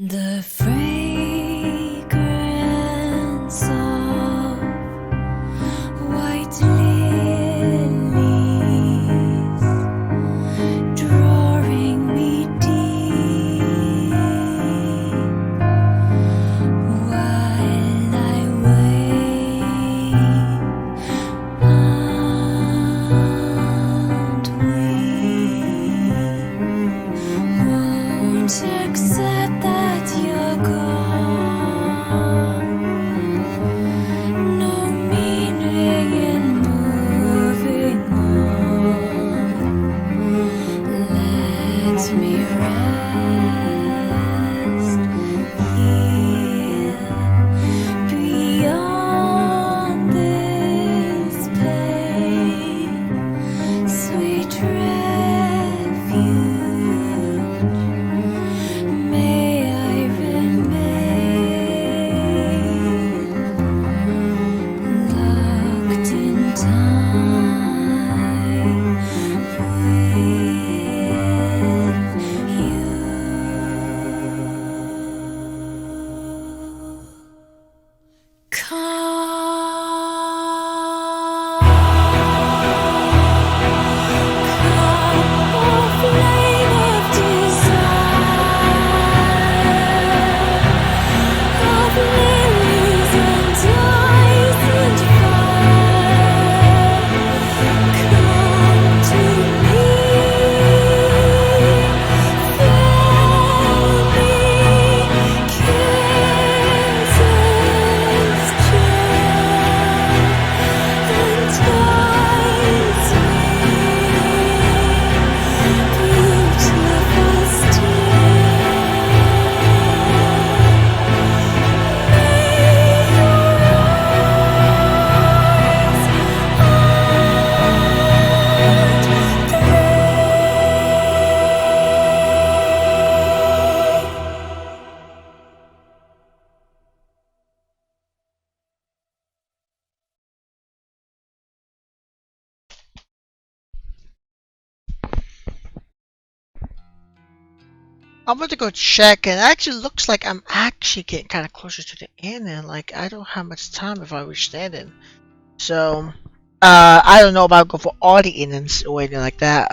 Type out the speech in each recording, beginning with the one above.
The fragrance of white lilies drawing me deep while I wait and we won't accept that you're gone. No meaning in moving on. Let me rest here beyond this pain. Sweet refuge, may I remain locked in time with you. Flame of desire, of lilies and ice and fire, come to me, fill me, kisses, joy, entice me, beautiful still. I'm about to go check, and it actually looks like I'm actually getting kind of closer to the end, and like I don't have much time if I reach the ending. So, I don't know if I'll go for all the endings or anything like that.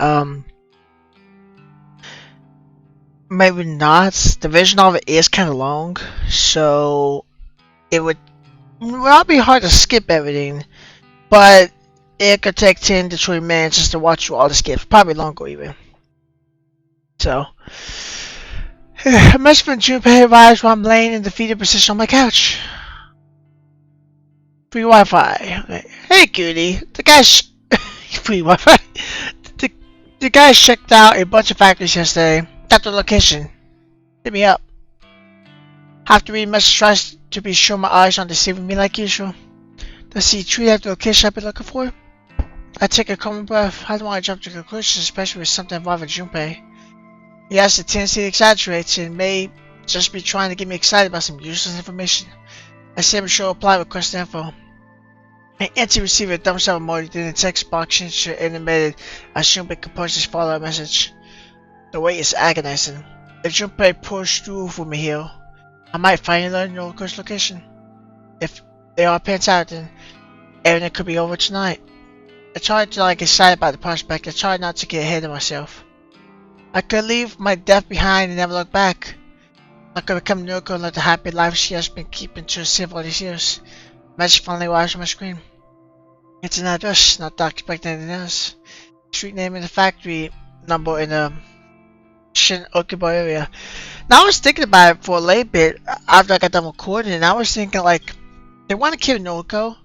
Maybe not. The vision of it is kind of long, so it would not be hard to skip everything, but it could take 10 to 20 minutes just to watch through all the skips, probably longer even. So. A message from Junpei arrives while I'm laying in the fetal position on my couch. Free Wi-Fi. Okay. Hey, cutie. The guy's free Wi-Fi. The, the guys checked out a bunch of factories yesterday. Got the location. Hit me up. Have to read message twice to be sure my eyes aren't deceiving me like usual. Does he truly have the location I've been looking for? I take a common breath. I don't want to jump to conclusions, especially with something involving Junpei. He has a tendency to exaggerate and may just be trying to get me excited about some useless information. I send him a show reply request info. I instantly receive a thumbs up emoji in the text box and animated as Junpei composes follow-up message. The wait is agonizing. If Junpei pushes through for me here, I might finally learn the course location. If they all pans out, then everything could be over tonight. I try to get excited about the prospect. I try not to get ahead of myself. I could leave my death behind and never look back. I could become Noriko and live the happy life she has been keeping to herself all these years. Message finally arrives on my screen. It's an address, not to expect anything else. Street name in the factory number in the Shin Okubo area. Now I was thinking about it for a little bit after I got done recording, and I was thinking they want to kill Noriko.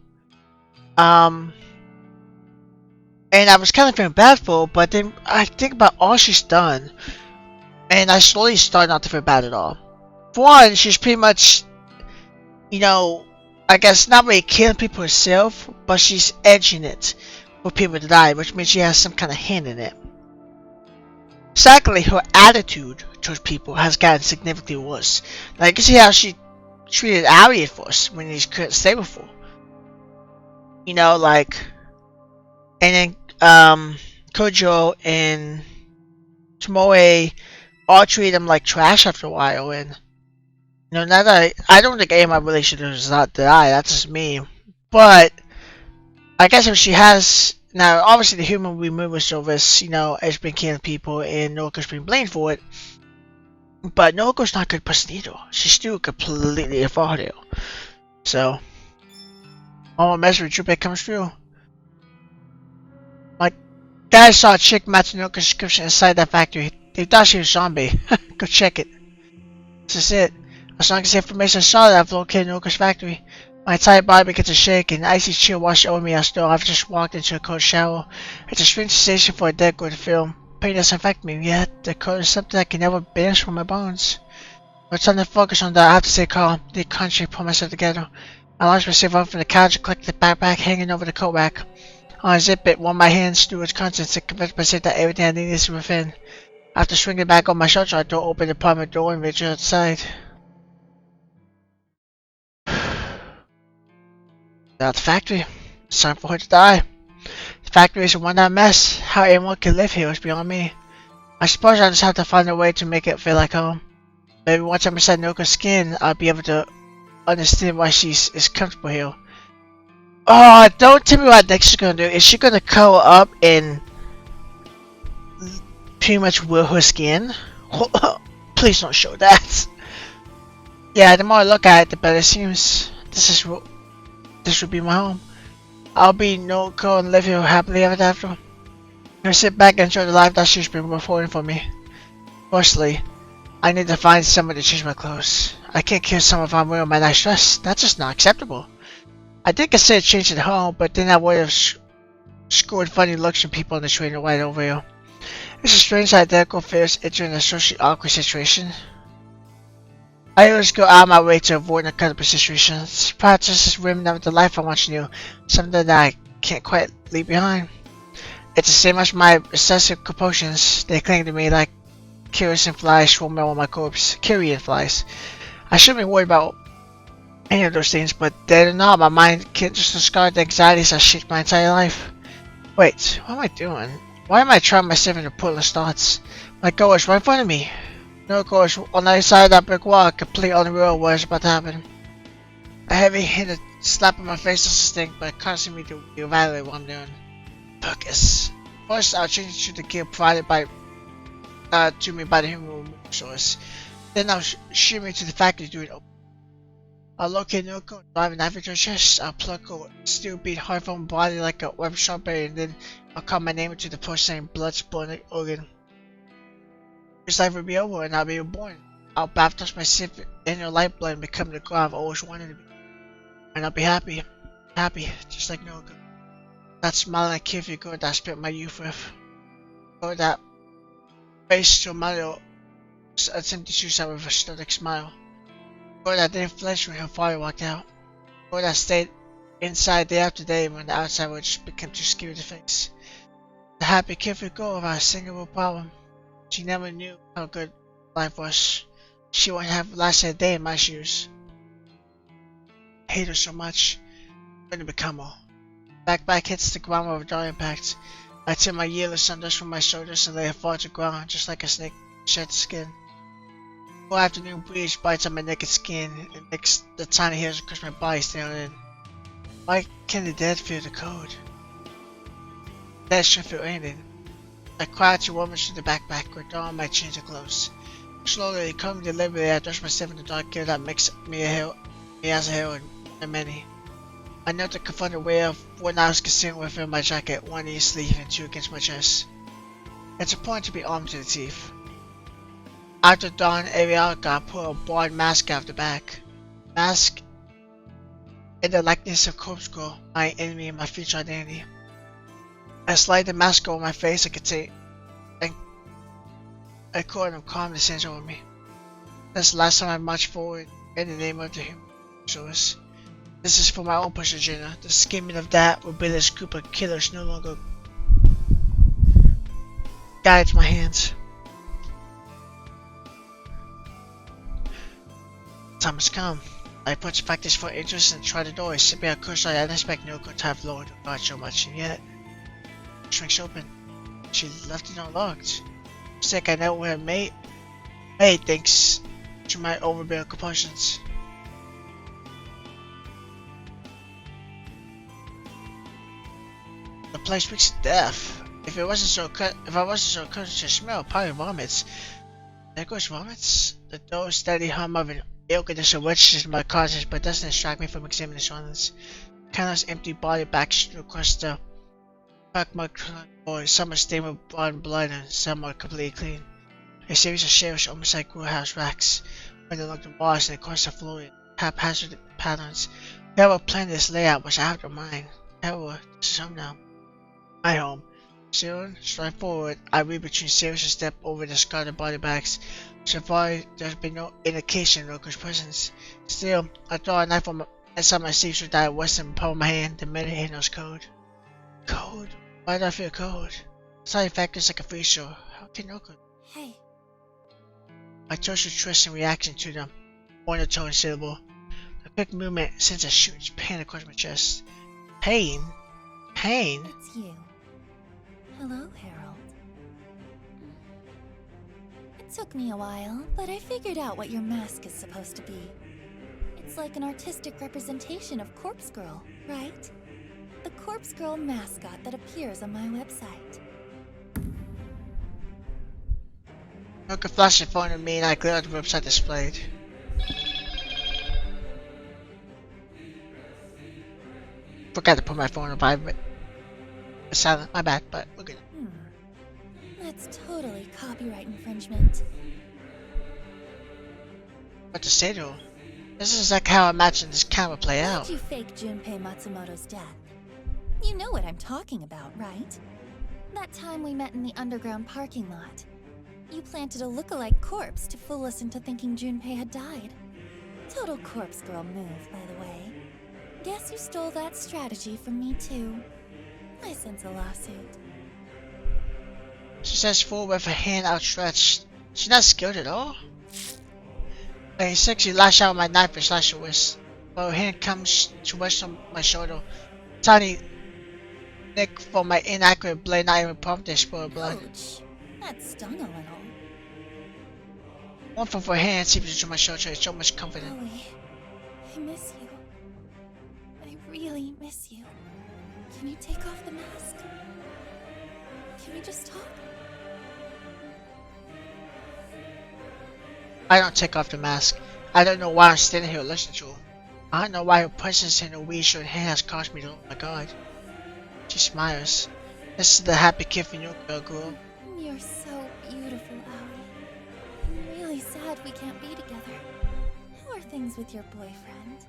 And I was kind of feeling bad for her, but then I think about all she's done, and I slowly start not to feel bad at all. For one, she's pretty much, I guess not really killing people herself, but she's edging it for people to die, which means she has some kind of hand in it. Secondly, her attitude towards people has gotten significantly worse. Like, you can see how she treated Ari at first when he couldn't stay with her. And then Kojo and Tomoe all treated him like trash after a while, and You know, now that I don't think any of my relationships not die. That's just me. But I guess if she has now, obviously the human removal service, you know, has been killing people, and Noriko's been blamed for it. But Noriko's not a good person either. She's still completely a fraud. So, all my message with Chiplock comes through. My guys saw a chick matching Noriko's description inside that factory. They thought she was a zombie. Go check it. This is it. As long as the information is solid, I've located Noriko's factory. My entire body begins to shake, and an icy chill washes over me as though I've just walked into a cold shower. It's a strange sensation for a dead girl to feel. Pain doesn't affect me, yet the cold is something I can never banish from my bones. But it's time to focus on that. I have to stay calm, concentrate, pull myself together. I launched myself up from the couch and clicked the backpack hanging over the coat rack. I unzipped it, warmed my hands through its contents, and convinced myself that everything I needed is within. After swinging back on my shoulder, I opened the apartment door and reached outside. Out the factory. It's time for her to die. The factory is a one-out mess. How anyone can live here is beyond me. I suppose I just have to find a way to make it feel like home. Maybe once I'm inside Noriko's skin, I'll be able to understand why she is comfortable here. Oh, don't tell me what next she's gonna do. Is she gonna curl up and pretty much will her skin? Please don't show that. Yeah, the more I look at it, the better it seems. This would be my home. I'll be Noriko and live here happily ever after. I'll sit back and enjoy the life that she's been affording for me. Firstly, I need to find someone to change my clothes. I can't kill someone if I'm wearing my nice dress. That's just not acceptable. I did consider changing the home, but then I would have scored funny looks from people on the train right over here. It's a strange identical fears entering a socially awkward situation. I always go out of my way to avoid uncomfortable situations. Perhaps this is remnant of the life I once knew, something that I can't quite leave behind. It's the same as my obsessive compulsions. They cling to me like carrion flies swarming on my corpse. Carrion flies. I shouldn't be worried about any of those things, but they're not. My mind can't just discard the anxieties that shaped my entire life. Wait, what am I doing? Why am I trying myself into pointless thoughts? My goal is right in front of me. Noriko is on the other side of that brick wall, completely unreal what is about to happen. A heavy-handed slap in my face doesn't stink, but it causes me to evaluate what I'm doing. Focus. First, I'll change it to the gear provided by to me by the human source. Then I'll shoot me to the factory to do it. I'll locate Noriko, drive a knife into her chest. I'll pluck her steel beat hard from her body like a web sharp berry, and then I'll call my name into the pulsating blood-spawning organ. This life will be over and I'll be reborn. I'll baptize myself in your lifeblood and become the girl I've always wanted to be. And I'll be happy. Happy, just like Noriko. That smiling and carefree girl that I spent my youth with. Girl that faced her mother attempted suicide with a stoic smile. Girl that didn't flinch when her father walked out. Girl that stayed inside day after day when the outside world just became too scary to face. The happy, carefree girl without a single problem. She never knew how good life was. She wouldn't have lasted a day in my shoes. I hate her so much. I'm gonna become her. Backpack hits the ground with a dull impact. I tear my yellow sundust from my shoulders and lay her fall to the ground, just like a snake sheds skin. Full afternoon breeze bites on my naked skin and makes the tiny hairs across my body stand in. Why can't the dead feel the cold? Dead should feel anything. I crouch and rummage through the backpack, withdrawing my change of clothes. Slowly, calmly, deliberately, I dust myself in the dark gear that makes me as a hero and many. I knelt to confront the weight of what I was concealed within my jacket, one in each sleeve and two against my chest. It's important to be armed to the teeth. After dawn, Erika pulled a broad mask out of the back. Mask in the likeness of Corpse Girl, my enemy and my future identity. I slide the mask over my face and contain a cord of calm descends over me. That's the last time I march forward in the name of the human source. This is for my own push agenda. The scheming of that rebellious group of killers no longer guides my hands. Time has come. I put factors for interest and try the door. Simply a course I didn't expect Noriko to have lowered her guard so much, and yet it shrinks open. She left it unlocked. Sick, I know where mate thinks to my overbearing compulsions. The place speaks of death. If I wasn't so accustomed to smell, probably vomits. There goes vomits. The dull, steady hum of an ill-conditioned wedges in my conscience, but doesn't distract me from examining the surroundings. Countless empty body bags across the park, my boy. Some are stained with blood and some are completely clean. A series of shelves, almost like warehouse racks, running along the walls and across the floor in haphazard patterns. Whoever planned this layout was out of mind. However, this is home now. My home. Soon, stride forward, I read between series of step over the discarded body bags. So far, there's been no indication of Roku's presence. Still, I draw a knife from inside my sleeve so that I wasn't palm my hand the minute he knows code. Code? Why do I feel cold? Side factors like a facial. How can Roku? Hey. My torso twists in reaction to the monotone syllable. A quick movement sends a shooting pain across my chest. Pain? Pain? It's you. Hello, Harold. It took me a while, but I figured out what your mask is supposed to be. It's like an artistic representation of Corpse Girl, right? The Corpse Girl mascot that appears on my website. Roku flashed in front of me and I glared at the website displayed. Forgot to put my phone on vibrate. It's silent, my bad, but we're good. That's totally copyright infringement. What to say to her? This is like how I imagined this camera play How'd out. you fake Junpei Matsumoto's death? You know what I'm talking about, right? That time we met in the underground parking lot. You planted a look-alike corpse to fool us into thinking Junpei had died. Total Corpse Girl move, by the way. Guess you stole that strategy from me too. I sense a lawsuit. She says forward with her hand outstretched. She's not scared at all. I sexy lash out my knife and slash her wrist. But her hand comes to rest on my shoulder. Tiny nick for my inaccurate blade, not even prompted spoil blood. Ouch. That stung a little. One from her hand seeps into my shoulder. It's so much confident. Chloe, I miss you. I really miss you. Can you take off the mask? Can we just talk? I don't take off the mask. I don't know why I'm standing here listening to her. I don't know why her presence in her weird short hand has caused me to look my god. She smiles. This is the happy kid from your girl. You're so beautiful, Aoi. I'm really sad we can't be together. How are things with your boyfriend?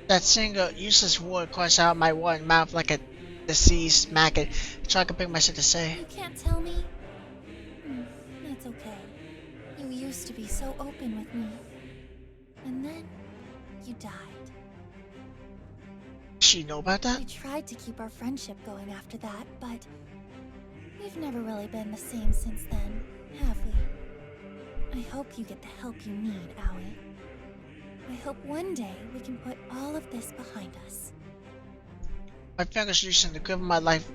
That single useless word crossed out my one mouth like a diseased maggot, so I could bring myself to say. You can't tell me? That's okay. You used to be so open with me. And then, you died. Does she know about that? We tried to keep our friendship going after that, but we've never really been the same since then, have we? I hope you get the help you need, Aoi. I hope one day we can put all of this behind us. My fingers loosen the grip of my life.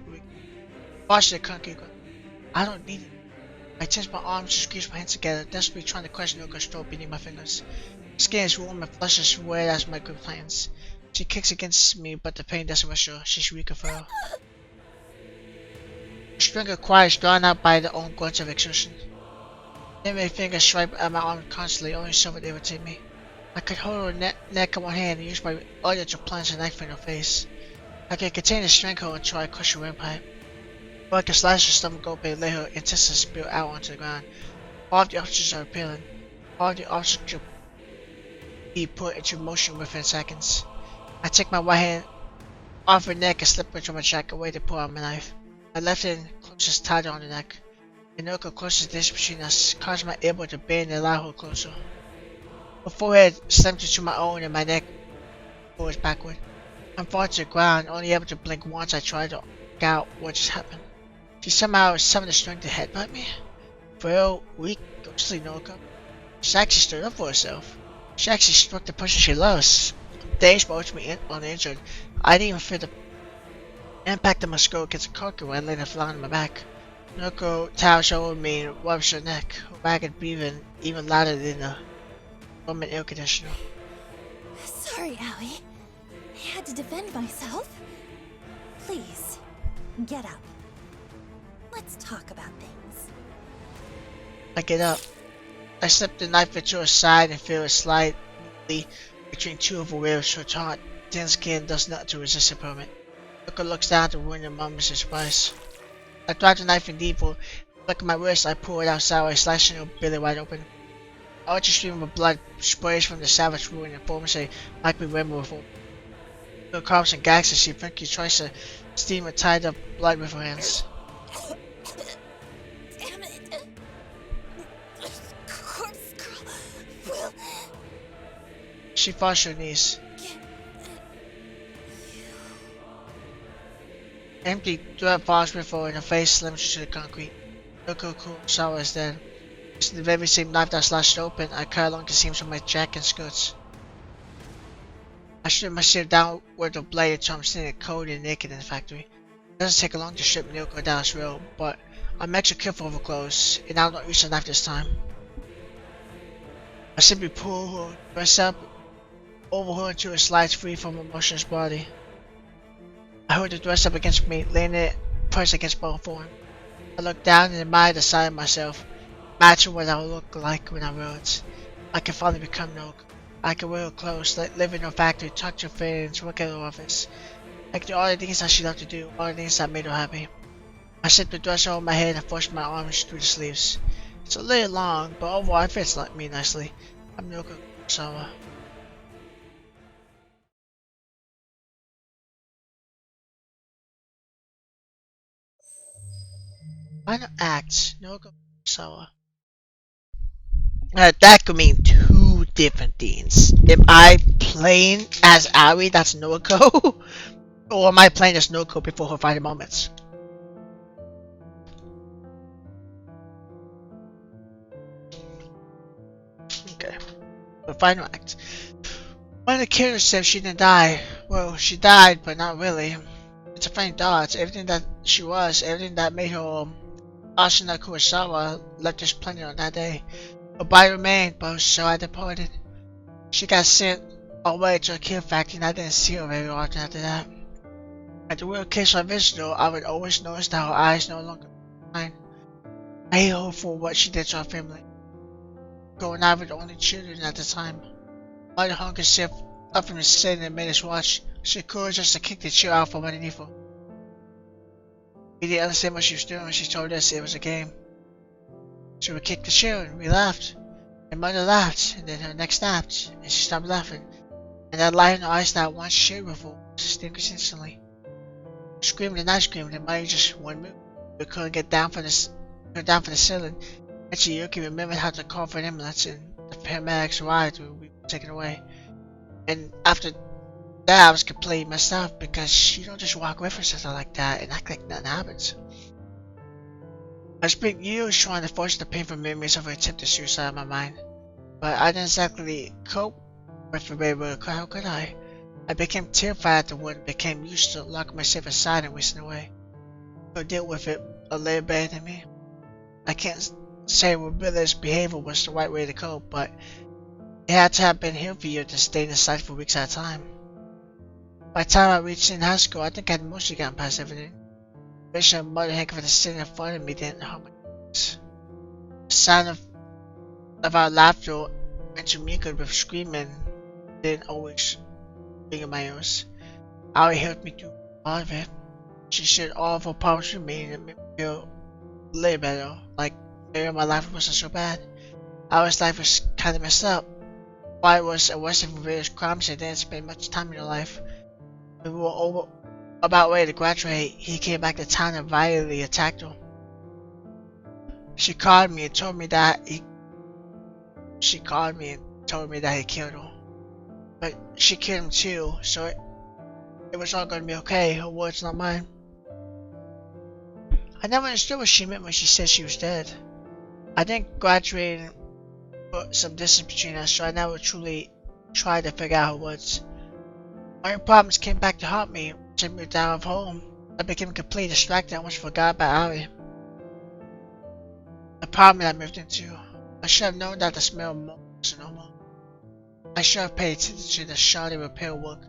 Watch the country. I don't need it. I tense my arms and squeeze my hands together, desperately trying to crush Noko's throat beneath my fingers. Skin is warm and flesh is red as my grip plans. She kicks against me, but the pain doesn't rush her. She's weak of her. Her string of cries drawn out by the own grunts of exertion. Then my fingers swipe at my arm constantly, only so would irritate me. I could hold her neck in one hand and use my other to plunge a knife in her face. I could contain the stranglehold until I crush her windpipe. But I could slash her stomach open and lay her intestines spill out onto the ground. All of the options are appealing. All of the options could be put into motion within seconds. I take my right hand off her neck and slip her into my jacket, away to pull out my knife. My left hand closes tighter on the neck. The knuckle closest distance between us causes my elbow to bend and allow her closer. Her forehead slammed into my own and my neck forwards backward. I'm falling to the ground, only able to blink once. I try to out what just happened. She somehow summoned the strength to headbutt me. Frail, weak, ghostly Noka. She actually stood up for herself. She actually struck the person she loves. Dazed but ultimately uninjured. I didn't even feel the impact of my skull against the concrete when I laid her flat on my back. Noko towers over me and rubs her neck, her ragged breathing even louder than the Roman air conditioner. Sorry, Owie. I had to defend myself. Please, get up. Let's talk about things. I get up. I slip the knife into her side and feel it slide neatly between two of her ribs. Her taut, thin skin does nothing to resist the moment. Noko looks down to ruin the moments of surprise. I drive the knife in deeper. Look at my wrist, I pull it out sideways, slashing her belly wide open. A large stream of blood sprays from the savage wound and forms a likely rainbow before. Her coughs and gags as she frankly tries to steam her tied up blood with her hands. Damn it. Corpse girl will She falls to her knees. get Empty threat falls before her and her face slams into the concrete. Noko Kurosawa is dead. Using the very same knife that slashed open, I cut along the seams of my jacket and skirts. I strip myself down where the blade until I'm standing cold and naked in the factory. It doesn't take long to strip Noko down this road, but I'm extra careful of her clothes, and I'll not use the knife this time. I simply pull her dress up over her until it slides free from her motionless body. I hold the dress up against me, laying it pressed against bone form. I look down and admire the side of myself, imagine what I will look like when I wear it. I can finally become Noko. I can wear her clothes, live in her factory, talk to her friends, work at her office. I can do all the things that she loved to do, all the things that made her happy. I slip the dress over my head and push my arms through the sleeves. It's a little long, but overall it fits me nicely. I'm Noko Kurosawa. Final act, Noko Kurosawa. That could mean two different things. Am I playing as Ari, that's Noko? Or am I playing as Noko before her final moments? Okay. The final act. One of the killers said she didn't die. Well, she died, but not really. It's a funny thought. Everything that she was, everything that made her Asuna Kurosawa left this planet on that day. Her body remained, but so I departed. She got sent away to a kill factory and I didn't see her very often after that. At the real case I visited her, I would always notice that her eyes no longer mine. I hate her for what she did to our family. Girl and I were the only children at the time. Mother hung herself up from the sitting and made us watch. She encouraged us to kick the chair out from underneath her. We didn't understand what she was doing when she told us it was a game. So we kicked the chair and we laughed. And Mother laughed, and then her neck snapped, and she stopped laughing. And that light in her eyes that once shared with her extinguished instantly. I screamed and I screamed, and Mother just wouldn't move. We couldn't get down from the ceiling. And she Yuki remembered how to call for an ambulance, and the paramedics arrived when we were taken away. And after that, I was completely messed up because you don't just walk away from something like that and act like nothing happens. I spent years trying to force the painful memories of her attempted suicide out of my mind, but I didn't exactly cope with the way. How could I? I became terrified at the word and became used to locking myself aside and wasting away. I dealt with it a little better than me. I can't say rebellious behavior was the right way to cope, but it had to have been healthier to stay inside for weeks at a time. By the time I reached in high school, I think I'd mostly gotten past everything. Wishing a mother heck of a sitting in front of me didn't hurt my feelings. The sound of our laughter intermingled with screaming didn't always ring in my ears. Ari helped me through all of it. She shared all of her problems with me and it made me feel a little better, like maybe my life wasn't so bad. Ari's life was kinda messed up. Why was arrested for various crimes and didn't spend much time in her life. When we were about ready to graduate, he came back to town and violently attacked her. She called me and told me that he killed her. But she killed him too, so it was all gonna be okay, her words not mine. I never understood what she meant when she said she was dead. I didn't graduate and put some distance between us, so I never truly tried to figure out her words. My problems came back to haunt me. Once I moved out of home, I became completely distracted and almost forgot about Ari. apartment I moved into. I should have known that the smell of mold was normal. I should have paid attention to the shoddy repair work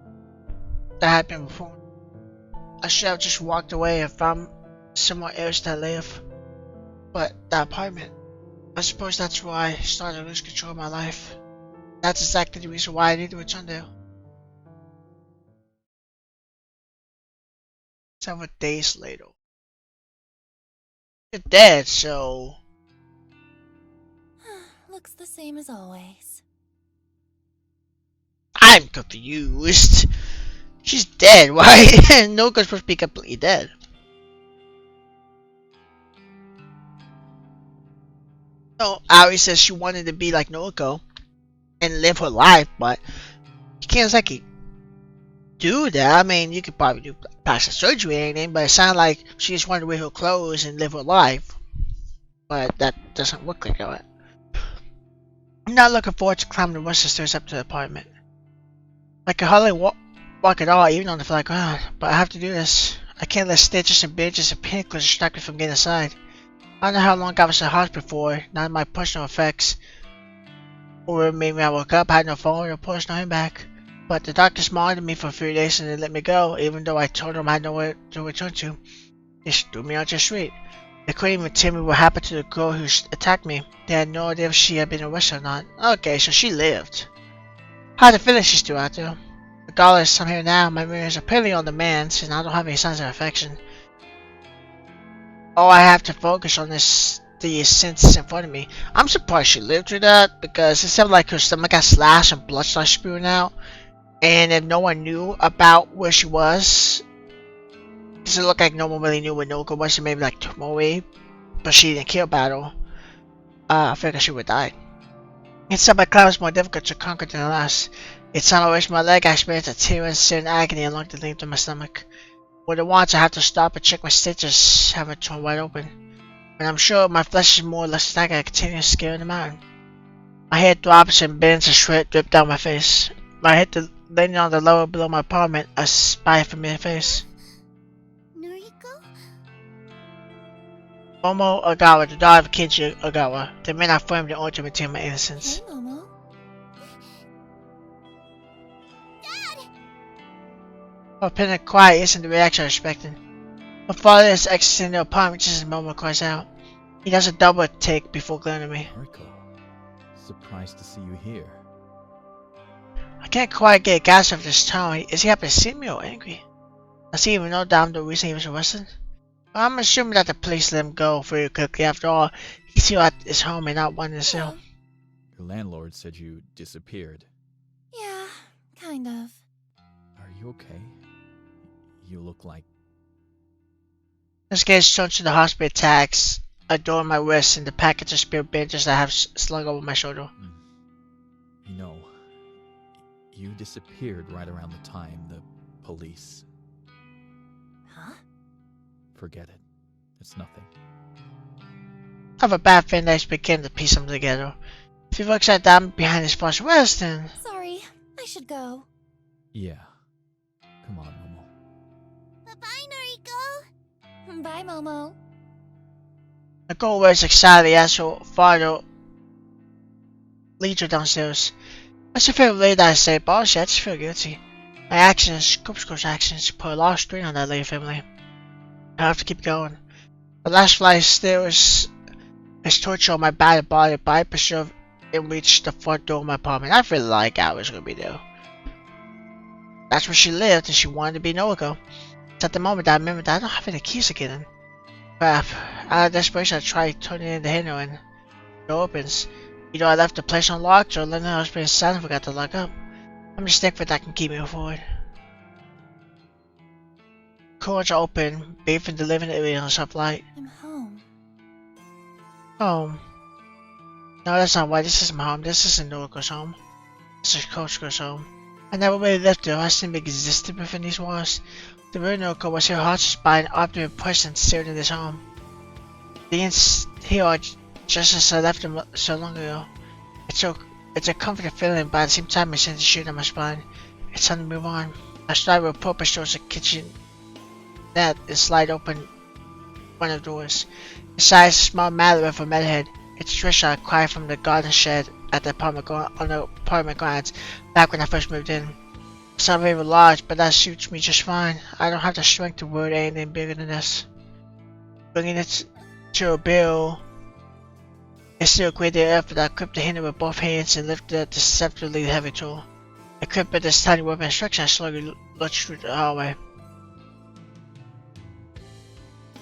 that had been performed. I should have just walked away and found somewhere else to live. But that apartment, I suppose that's why I started to lose control of my life. That's exactly the reason why I need to return there. Several days later. You're dead, so... Looks the same as always. I'm confused. She's dead, why? Noko's supposed to be completely dead. No, Ari says she wanted to be like Noko and live her life, but you can't exactly do that. I mean, you could probably do plastic surgery or anything, but it sounds like she just wanted to wear her clothes and live her life. But that doesn't look like it. I'm not looking forward to climbing the rest of the stairs up to the apartment. I can hardly walk at all, even on the flat ground, but I have to do this. I can't let stitches and bandages and painkillers distract me from getting inside. I don't know how long I was in the hospital before, none of my personal effects. Or maybe I woke up, I had no phone or post, no back. But the doctors monitored me for a few days and they let me go, even though I told them I had nowhere to return to. They just threw me out the street. They couldn't even tell me what happened to the girl who attacked me. They had no idea if she had been arrested or not. Okay, so she lived. I had a feeling she's still out there. Regardless, I'm here now. My memories are apparently on demand since I don't have any signs of affection. All I have to focus on is the sense in front of me. I'm surprised she lived through that because it sounded like her stomach got slashed and blood started spewing out. And if no one knew about where she was, does it look like no one really knew where Noko was? Maybe like Tomoe, but she didn't care about her. I figured she would die. Inside my cloud was more difficult to conquer than the last. Each time I raised my leg, I experienced a tear and searing agony along the length of my stomach. More than once, I have to stop and check my stitches, having torn wide open. And I'm sure my flesh is more or less like a continuous scare in the mountain. My head throbs and bends and sweat drip down my face. My head landing on the lower below my apartment, I spy a familiar face. Noriko? Momo Ogawa, the daughter of Kenji Ogawa, the man I framed in order to maintain my innocence. Hey, Momo. Her pendant quiet isn't the reaction I was expecting. My father is exiting the apartment just as Momo cries out. He does a double take before glaring at me. Erika, surprised to see you here. I can't quite get a grasp of this tone. Is he happy to see me or angry? Does he even know that I'm the reason he was arrested? I'm assuming that the police let him go very quickly. After all, he's here at his home and not one in the cell. Your landlord said you disappeared. Yeah, kind of. Are you okay? You look like... This guy's turned to the hospital tags, a door on my wrist, and the package of spare bandages I have slung over my shoulder. You know, you disappeared right around the time the police... Huh? Forget it. It's nothing. I have a bad feeling that he's beginning to piece them together. If he looks at them behind his false arrest, then... Sorry, I should go. Yeah. Come on, Momo. Bye-bye, Noriko. Bye, Momo. I go away excitedly as her father leads her downstairs. I should feel late that I say bullshit, I just feel guilty. My actions, Kupsko's actions, put a lot of strain on that lady family. I have to keep going. The last flight still is torture on my battered body, but I preserve and reach the front door of my apartment. I feel like I was gonna be there. That's where she lived, and she wanted to be Noriko. It's at the moment that I remember that I don't have any keys to get in. Crap. Out of desperation, I tried turning in the handle and it opens. Either I left the place unlocked or letting I was being silent and forgot to lock up. I'm just thankful that can keep me forward. Curtains are open, bathing the living area in a soft light. I'm home. Home. No, that's not why. This isn't my home. This isn't Noriko's home. This is Kupsko's home. I never really lived there. I simply existed within these walls. The real Noriko was here haunted by an optimum presence staring in this home. The ends here are just as I left them so long ago. It's a comforting feeling, but at the same time it sends a shiver down my spine. It's time to move on. I start with purpose towards the kitchen net and slide open one of the doors. Inside is a small mallet with a metal head. It's stretched out, quiet from the garden shed at the apartment grounds back when I first moved in. It's not very large, but that suits me just fine. I don't have the strength to word anything bigger than this. Bringing it to a bill is still a great deal of effort. I gripped the handle with both hands and lifted a deceptively heavy tool. Equipped with this tiny weapon instruction, I slowly lurched through the hallway.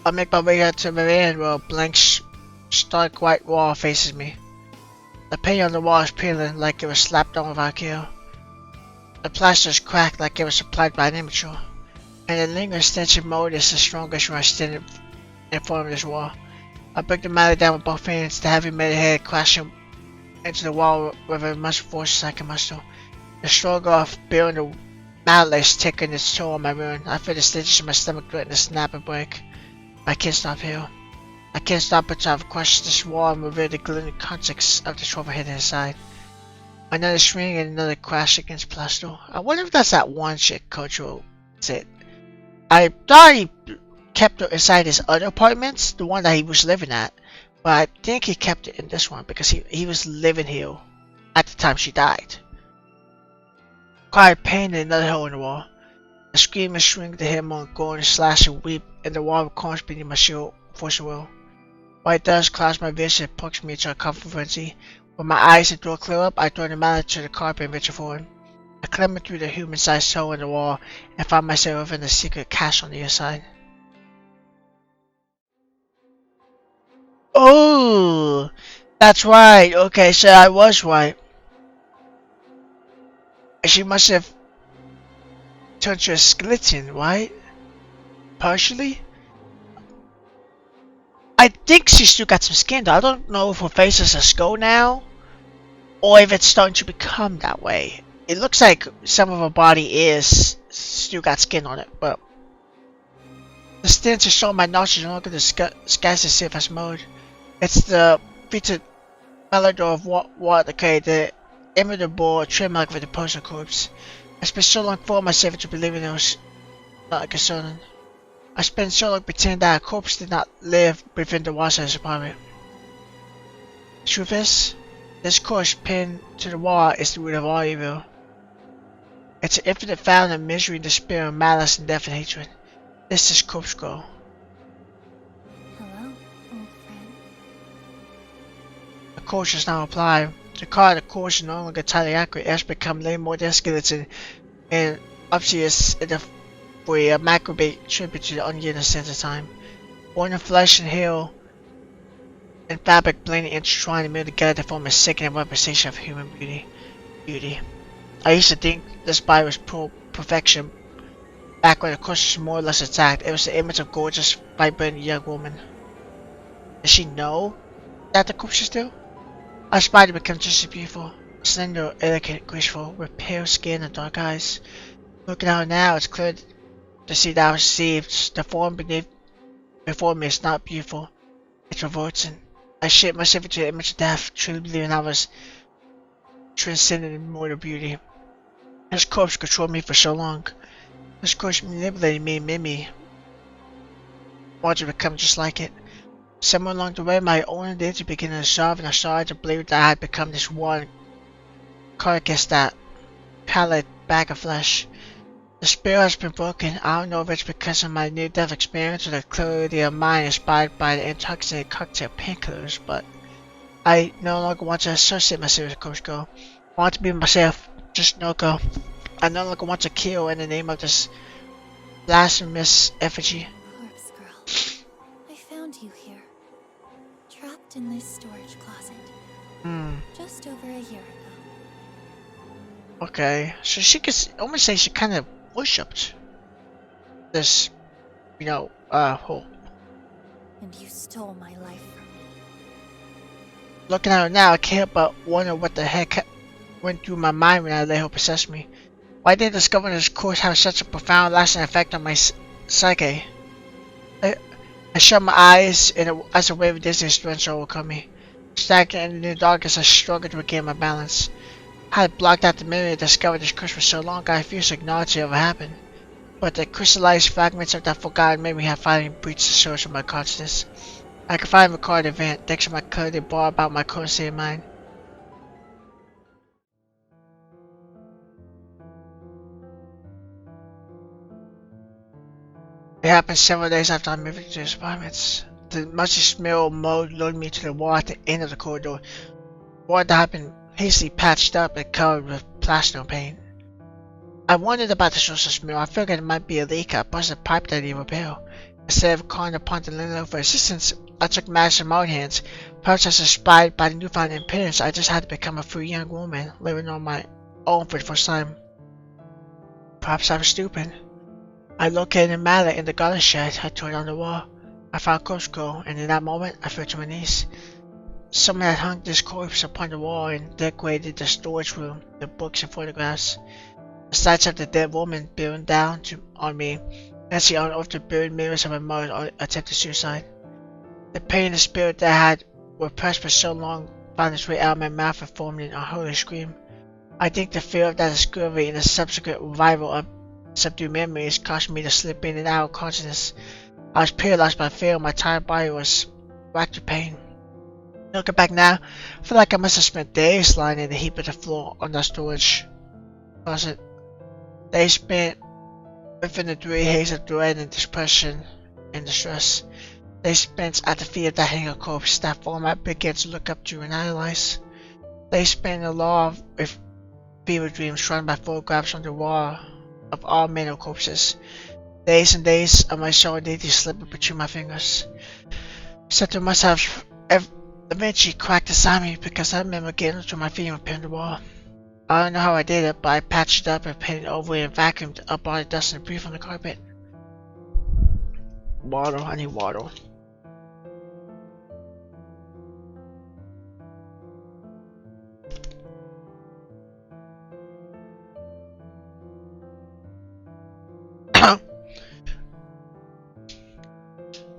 I make my way out to my end where a blank, stark white wall faces me. The paint on the wall is peeling like it was slapped on without kill. The plaster is cracked like it was applied by an amateur. And the lingering stench of mold is the strongest when I stand in front of this wall. I break the mallet down with both hands, the heavy metal head crashing into the wall with as much force as I can muster. The struggle of bearing the mallet is taking its toll on my ruin. I feel the stitches in my stomach threaten to snap and break. I can't stop here. I can't stop until I've crushed this wall and revealed the glittering context of the trouble hidden inside. Another swing and another crash against plaster. I wonder if that's that one chick cultural said. I thought he kept it inside his other apartments, the one that he was living at. But I think he kept it in this one because he was living here at the time she died. Quiet pain in another hole in the wall. I scream and swing the hammer and go and slash and weep, and the wall corners beneath my shield force a will. White dust clouds my vision and pokes me into a comfort frenzy. When my eyes and door clear up, I throw the mallet to the carpet and reach forward. I clamber through the human-sized hole in the wall and find myself within the secret cache on the other side. Oh, that's right. Okay, so I was right. She must have turned to a skeleton, right? Partially? I think she's still got some skin though. I don't know if her face is a skull now, or if it's starting to become that way. It looks like some of her body is still got skin on it, but the stench is showing my nostrils no longer disguise the safest mode. It's the featured melody of what occurred, the imitable trim like with the poster corpse. I spent so long for myself to believe it was not concerning. I spent so long pretending that a corpse did not live within the walls of his apartment. Truth is, this corpse pinned to the wall is the root of all evil. It's an infinite fountain of misery, despair, malice, and death and hatred. This is Corpse Girl. Hello, old friend. The course is now applied. The car of the course is no longer entirely accurate. It has become little more than a skeleton, and obvious in the way a macrobate tribute to the unyielding sense of time. Born in flesh and hair and fabric blending intertwined and milled together to form a sickening representation of human beauty. I used to think this body was perfection back when the corpse was more or less intact. It was the image of a gorgeous, vibrant young woman. Does she know that the corpse is still? I aspired to become just as beautiful, slender, elegant, graceful, with pale skin and dark eyes. Looking at her now, it's clear to see that I was deceived. The form before me is not beautiful. It's revolting. I shaped myself into the image of death, truly believing I was transcendent in mortal beauty. This corpse controlled me for so long. This corpse manipulated me and made me want to become just like it. Somewhere along the way, my own identity began to dissolve, and I started to believe that I had become this one carcass, that pallid bag of flesh. The spell has been broken. I don't know if it's because of my near-death experience or the clarity of mind inspired by the intoxicating cocktail painkillers, but I no longer want to associate myself with Corpse Girl. I want to be myself, just no girl. I no longer want to kill in the name of this blasphemous effigy. Corpse Girl, I found you here, trapped in this storage closet, just over a year ago. Okay, so she could almost say she kind of worshipped this, hole. And you stole my life from me. Looking at her now, I can't help but wonder what the heck went through my mind when I let her possess me. Why did discovering this course have such a profound, lasting effect on my psyche? I shut my eyes, and as a wave of dizziness strength overcome me. Stagnant in the darkness, I struggled to regain my balance. I had blocked out the memory and discovered this curse for so long, I refused to acknowledge it ever happened. but the crystallized fragments of that forgotten memory have finally breached the source of my consciousness. I can finally record the event thanks to my clarity bar about my current state of mind. It happened several days after I moved into these apartments. The musty smell of mold lured me to the wall at the end of the corridor. The wall that had been hastily patched up and covered with plaster paint. I wondered about the source of smell. I figured it might be a leak. I busted a pipe that needed repair. Instead of calling upon the landlord for assistance, I took matters in my own hands. Perhaps as inspired by the newfound independence, I just had to become a free young woman, living on my own for the first time. Perhaps I was stupid. I located a mallet in the garden shed. I tore it on the wall. I found a corpse girl, and in that moment, I fell to my knees. Someone had hung this corpse upon the wall and decorated the storage room, the books and photographs. The sights of the dead woman bearing down on me, as she unearthed the buried mirrors of my mother's attempted suicide. The pain and spirit that had repressed for so long found its way out of my mouth and formed an unholy scream. I think the fear of that discovery and the subsequent revival of subdued memories caused me to slip in and out of consciousness. I was paralyzed by fear, my entire body was racked with pain. Looking back now, I feel like I must have spent days lying in the heap of the floor on that storage closet. Days spent within the dreary haze of dread and depression and distress. Days spent at the feet of that hanging corpse that form I began to look up to and idolize. Days spent in the law with fever dreams surrounded by photographs on the wall of all men corpses. Days and days of my soul daily slipping between my fingers. Something must have eventually cracked inside me because I remember getting to my feet and repairing the wall. I don't know how I did it, but I patched it up and painted over it and vacuumed up all the dust and debris from the carpet. Water, I need water.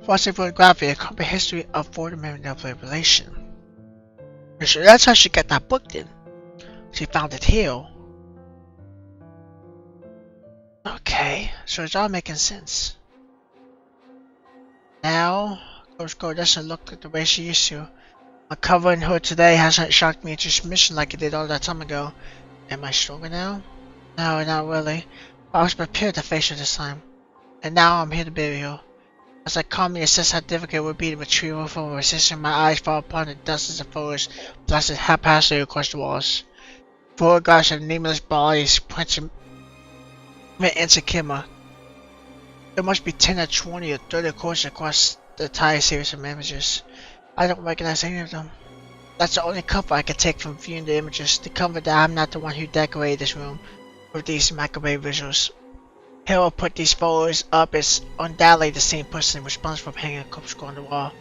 Frosted photography, a complete history of photo manipulation. So that's how she got that book then. She found it here. Okay, so it's all making sense. Now, Coach Girl doesn't look like the way she used to. Uncovering her today hasn't shocked me into submission like it did all that time ago. Am I stronger now? No, not really. I was prepared to face her this time. And now I'm here to bury her. As I calmly assess how difficult it would be to retrieve her from her resistance, my eyes fall upon the dozens of photos blasted haphazardly across the walls. Photographs of nameless bodies punching into camera. There must be 10 or 20 or 30 courses across the entire series of images. I don't recognize any of them. That's the only comfort I can take from viewing the images, the comfort that I'm not the one who decorated this room with these immaculate visuals. Whoever put these photos up is undoubtedly the same person responsible for hanging a corpse on the wall.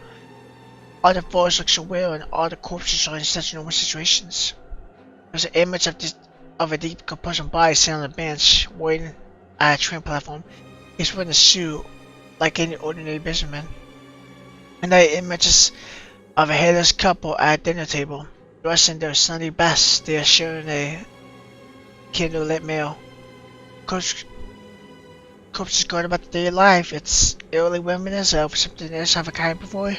All the photos look so real and all the corpses are in such normal situations. There's an image of a decomposing body sitting on a bench, waiting at a train platform. He's wearing a suit like any ordinary businessman. Another image is of a headless couple at a dinner table, dressed in their Sunday best. They are sharing a candlelit meal. Corpses going about the daily life. It's eerily reminiscent of something else I've encountered before.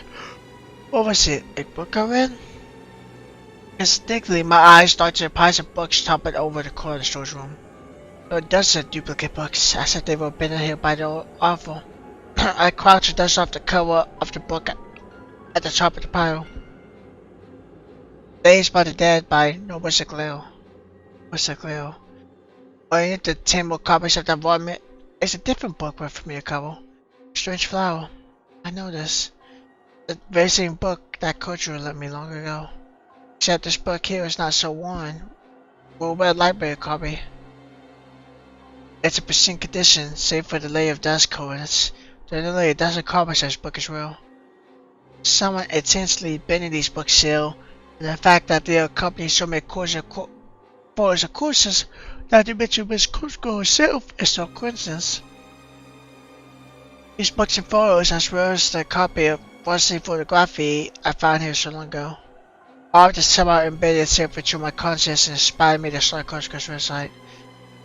What was it? A book I read? Instinctively, my eyes darted to the piles of books toppled over the corner of the storage room. There were dozens of duplicate books, as if they were bitten here by the author. I crouched and dusted off the cover of the book at the top of the pile. Days by the Dead by Noble Sigleo. Underneath the 10 more copies of that volume is a different book with a familiar cover. Strange Flower. I know this. The very same book that Kochiro lent me long ago. Except this book here is not so worn. Well, a library copy. It's a pristine condition, save for the layer of dust coating. There are nearly a dozen copies of this book as well. Someone intensely bending these books still, and the fact that they accompany so many courses of courses, not to mention Miss Cusco herself, is no coincidence. These books and photos, as well as the copy of Frosted photography I found here so long ago, all of this somehow embedded itself into my consciousness and inspired me to start Cusco's website.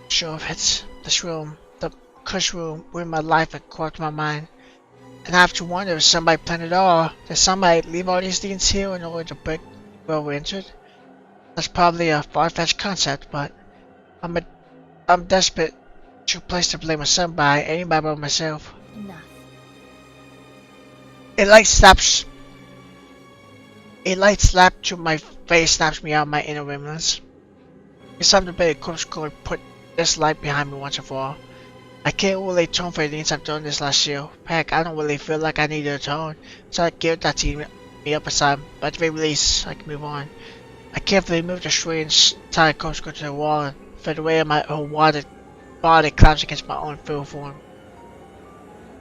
Sure, if it's this room, the cush room ruined my life and corrupted my mind. And I have to wonder if somebody planned it all. Did somebody leave all these things here in order to break the world we entered? That's probably a far-fetched concept, but I'm desperate to place the blame on somebody, anybody but myself. Enough. A light slap to my face snaps me out of my inner remnants. It's time to pay a corpse call and put this light behind me once and for all. I can't really atone for the things I've done this last year. Heck, I don't really feel like I need to atone. It's like guilt that's eating me up inside, but at the very least, I can move on. I carefully moved the strange tire corpse to the wall and fed away my whole watered body collapsed against my own full form.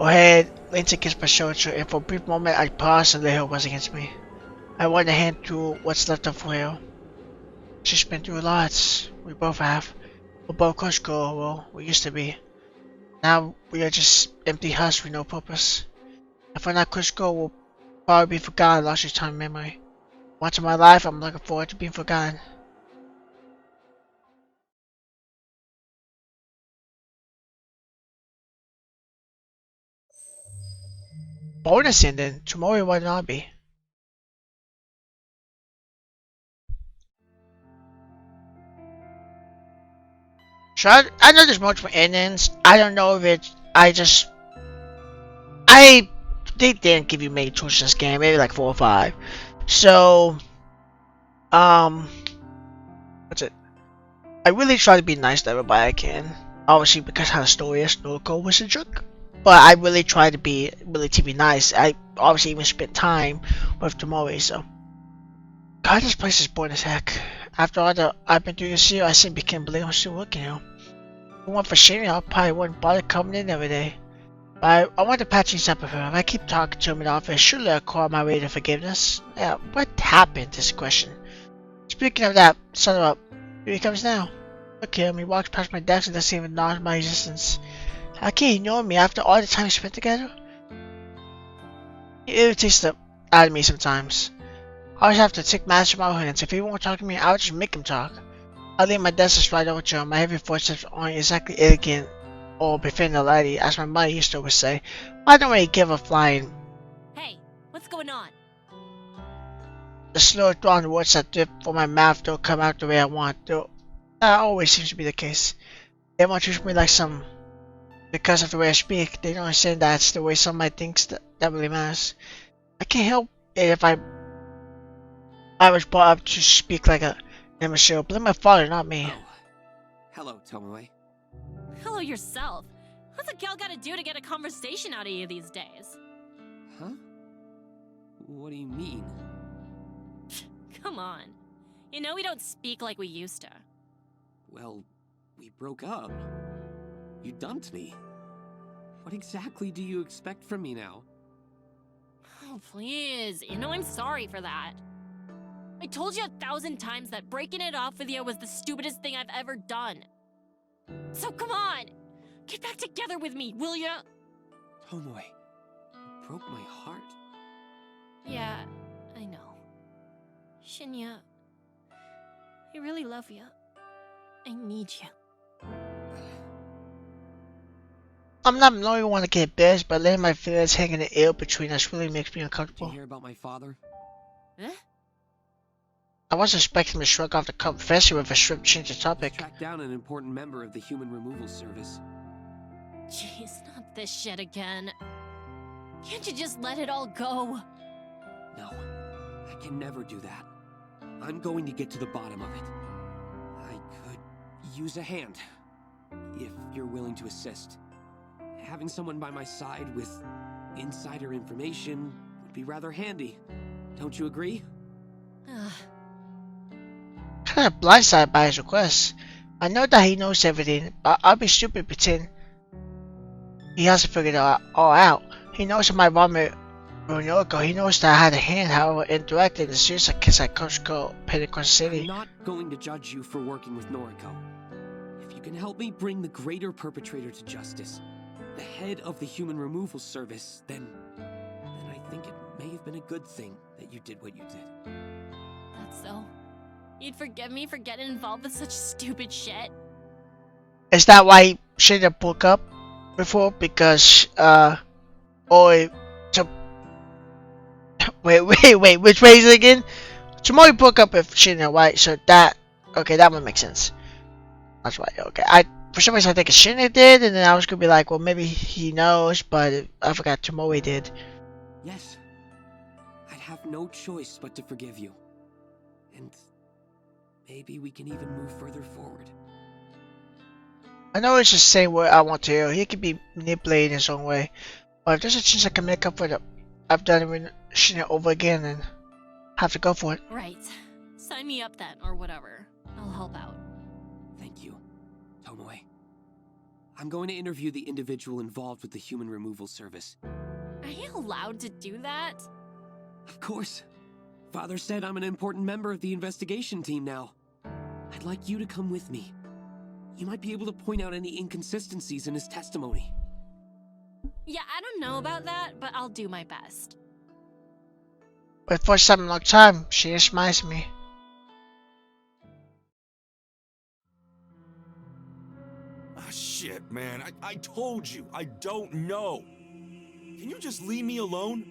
Her head leaned against my shoulder, and for a brief moment I paused and lay her was against me. I wanted to hand through what's left of her. She's been through lots. We both have. We're both close girl, well, we used to be. Now we are just empty husks with no purpose. If we're not close girl, we'll probably be forgotten, lost to time memory. Once in my life, I'm looking forward to being forgotten. Bonus ending. Tomorrow might not be. So I know there's multiple endings. I don't know if it's they didn't give you many choices in this game, maybe like 4 or 5. So what's it? I really try to be nice to everybody I can. Obviously because how the story is, Norco was a jerk. But I really try to be nice. I obviously even spent time with Tomori, so God, this place is boring as heck. After all that I've been through this year, I simply can't believe I'm still working here. If it weren't for Sherry, I probably wouldn't bother coming in every day. But I want to patch things up with her. If I keep talking to him in the office, surely I'll call my way to forgiveness. Yeah, what happened? This question. Speaking of that, son of a, here he comes now. Look at him, he walks past my desk and doesn't even acknowledge my existence. How can he ignore me after all the time we spent together? He irritates the out of me sometimes. I always have to take matters in my hands. If he won't talk to me, I'll just make him talk. I leave my desk and stride over to him. My heavy footsteps aren't exactly elegant or befitting a lady, as my mother used to always say. I don't really give a flying. Hey, what's going on? The slow drawn words that drip from my mouth don't come out the way I want, though that always seems to be the case. Everyone treats me like some. Because of the way I speak, they don't understand that it's the way somebody thinks that really matters. I can't help it if I was brought up to speak like a imbecile. Blame my father, not me. Oh. Hello, Tomoe. Hello yourself. What's a gal gotta do to get a conversation out of you these days? Huh? What do you mean? Come on. You know we don't speak like we used to. Well, we broke up. You dumped me. What exactly do you expect from me now? Oh, please. You know I'm sorry for that. I told you 1,000 times that breaking it off with you was the stupidest thing I've ever done. So come on! Get back together with me, will ya? Tomoe, you broke my heart. Yeah, I know. Shinya, I really love you. I need you. I'm not the only one to get bitched, but letting my feelings hang in the air between us really makes me Did uncomfortable. you hear about my father? Huh? I wasn't expecting him to shrug off the confession with a swift change of topic. Tracked down an important member of the human removal service. Jeez, not this shit again. Can't you just let it all go? No, I can never do that. I'm going to get to the bottom of it. I could use a hand, if you're willing to assist. Having someone by my side with insider information would be rather handy. Don't you agree? Kind of blindsided by his request. I know that he knows everything, but I'll be stupid to pretend he hasn't figured it all out. He knows that my vomit Noriko. He knows that I had a hand, however, interacted in the series of kiss at Coach Go, Pentecost I'm City. not going to judge you for working with Noriko. If you can help me bring the greater perpetrator to justice, the head of the human removal service, then I think it may have been a good thing that you did what you did. That's so. You'd forgive me for getting involved with such stupid shit? Is that why he should have broke up? before because Oi. So wait, which way is it again? Tomorrow broke up with Shina, right? So that okay, that one makes sense. That's right. Okay, for some reason I think Shina did, and then I was gonna be like, well, maybe he knows, but I forgot Tomoe did. Yes. I'd have no choice but to forgive you. And maybe we can even move further forward. I know it's the same way I want to hear. He can be manipulated in his own way, but if there's a chance I can make up for it, I've done it with Shina over again, and have to go for it. Right. Sign me up then, or whatever. I'll help out. Thank you, Tomoe. I'm going to interview the individual involved with the human removal service. Are you allowed to do that? Of course. Father said I'm an important member of the investigation team now. I'd like you to come with me. You might be able to point out any inconsistencies in his testimony. Yeah, I don't know about that, but I'll do my best. But for some long time, she reminds me. Ah, shit, man. I told you, I don't know. Can you just leave me alone?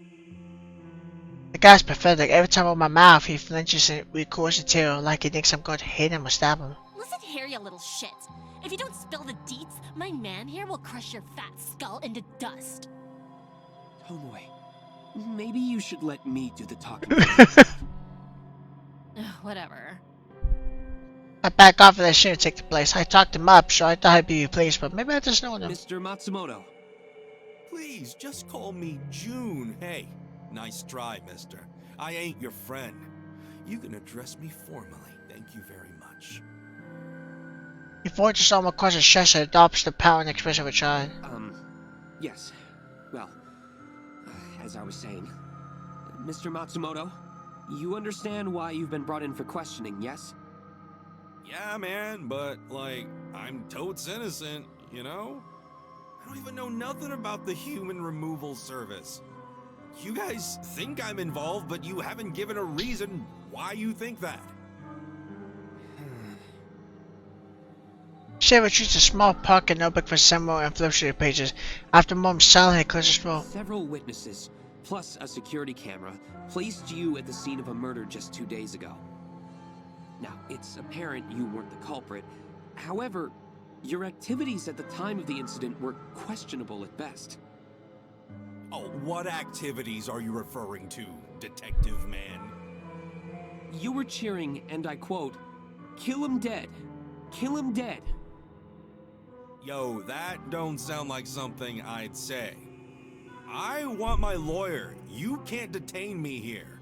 The guy's pathetic. Every time I open my mouth, he flinches and recoils a tear like he thinks I'm going to hit him or stab him. Listen here, you little shit. If you don't spill the deets, my man here will crush your fat skull into dust. Tomoe, maybe you should let me do the talking. Whatever. I back off of that shit and take the place. I talked him up, so I thought I'd be replaced, but maybe I just know him. Mr. Matsumoto. Please, just call me June. Hey, nice try, mister. I ain't your friend. You can address me formally. Thank you very much. He forges all my questions chest and adopts the power and expression of a child. Yes. Well, as I was saying, Mr. Matsumoto, you understand why you've been brought in for questioning, yes? Yeah, man, but, like, I'm totes innocent, you know? I don't even know nothing about the human removal service. You guys think I'm involved, but you haven't given a reason why you think that. She retreats a small pocket notebook for Samuel and flips through the pages. After a moment silence, he clears his throat. Several witnesses, plus a security camera, placed you at the scene of a murder just 2 days ago. Now, it's apparent you weren't the culprit. However, your activities at the time of the incident were questionable at best. Oh, what activities are you referring to, detective man? You were cheering, and I quote, "Kill him dead. Kill him dead." Yo, that don't sound like something I'd say. I want my lawyer. You can't detain me here.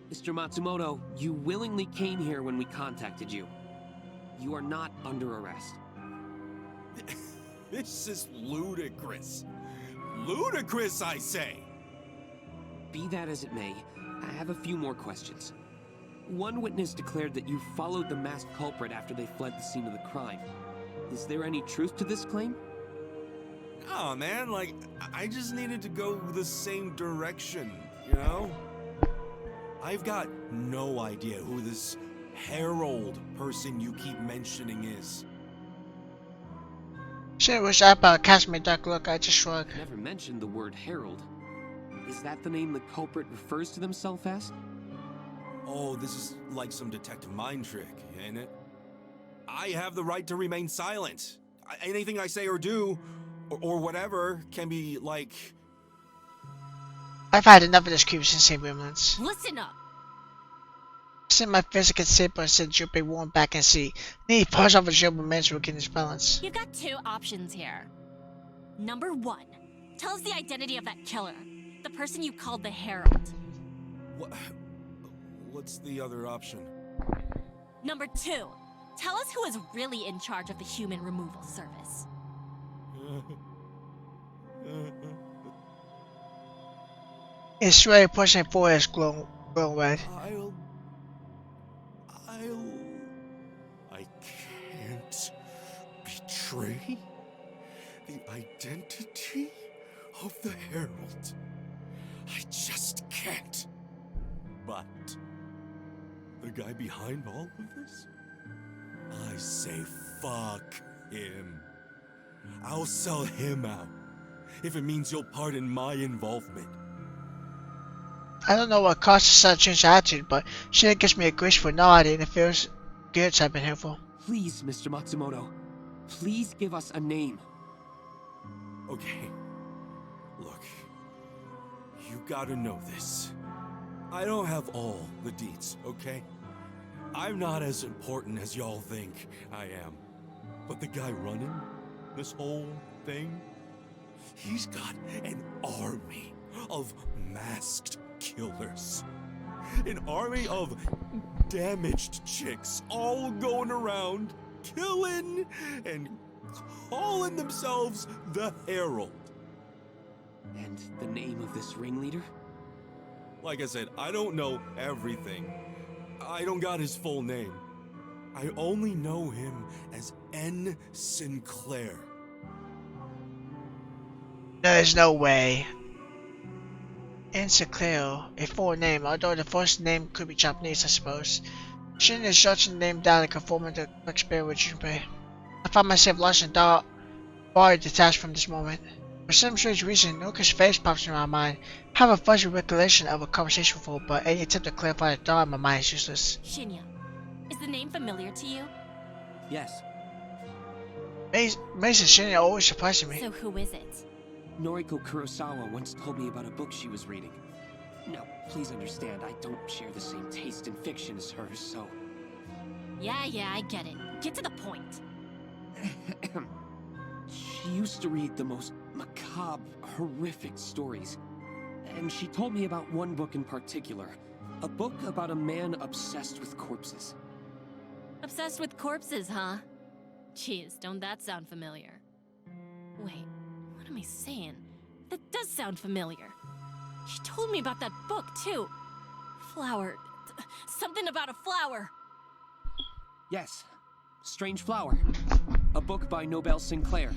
Mr. Matsumoto, you willingly came here when we contacted you. You are not under arrest. This is ludicrous. Ludicrous, I say! Be that as it may, I have a few more questions. One witness declared that you followed the masked culprit after they fled the scene of the crime. Is there any truth to this claim? Oh man, like, I just needed to go the same direction, you know? I've got no idea who this Harold person you keep mentioning is. She was up, cast me a dark look. I just shrug. Never mentioned the word Harold. Is that the name the culprit refers to themselves as? Oh, this is like some detective mind trick, ain't it? I have the right to remain silent. Anything I say or do, or whatever, can be like... I've had enough of this creepy insane remnants. Listen up. Sent my physical simple and said drooping warm back and see. Need pause off a job with men's working his balance. You've got two options here. Number one, tell us the identity of that killer. The person you called the Herald. What's the other option? Number two, tell us who is really in charge of the human removal service. His sweaty pushing forward is glowing red. I can't betray the identity of the Herald. I just can't. But the guy behind all of this? I say fuck him. I'll sell him out, if it means you'll pardon my involvement. I don't know what caused the sudden change of attitude, but Shinja gives me a graceful nod and it feels good to have been helpful. Please, Mr. Matsumoto. Please give us a name. Okay. Look. You gotta know this. I don't have all the deets, okay? I'm not as important as y'all think I am. But the guy running this whole thing, he's got an army of masked killers. An army of damaged chicks all going around, killing and calling themselves the Herald. And the name of this ringleader? Like I said, I don't know everything. I don't got his full name. I only know him as N. Sinclair. There's no way. N. Sinclair, a full name, although the first name could be Japanese, I suppose. Shinja is jotting the name down and conforming to quick spirit with Junpei. I find myself lost in thought, far detached from this moment. For some strange reason, Noka's face pops into my mind. I have a fuzzy recollection of a conversation before, but any attempt to clarify the thought in my mind is useless. Shinya, is the name familiar to you? Yes. Maze and Shinja are always surprising me. So who is it? Noriko Kurosawa once told me about a book she was reading. Now, please understand, I don't share the same taste in fiction as her, so... Yeah, I get it. Get to the point. She used to read the most macabre, horrific stories. And she told me about one book in particular. A book about a man obsessed with corpses. Obsessed with corpses, huh? Jeez, don't that sound familiar? Wait, what am I saying? That does sound familiar. She told me about that book, too. Flower. Something about a flower. Yes. Strange Flower. A book by Nobel Sinclair.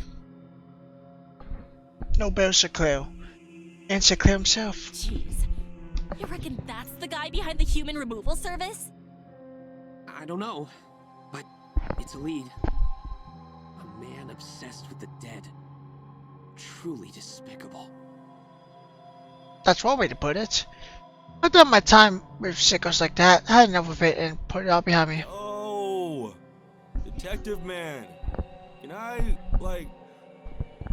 Nobel Sinclair. And Sinclair himself. Jeez. You reckon that's the guy behind the human removal service? I don't know, but it's a lead. A man obsessed with the dead. Truly despicable. That's one way to put it. I've done my time with sickos like that. I had enough of it and put it all behind me. Oh, Detective Man. Can I, like,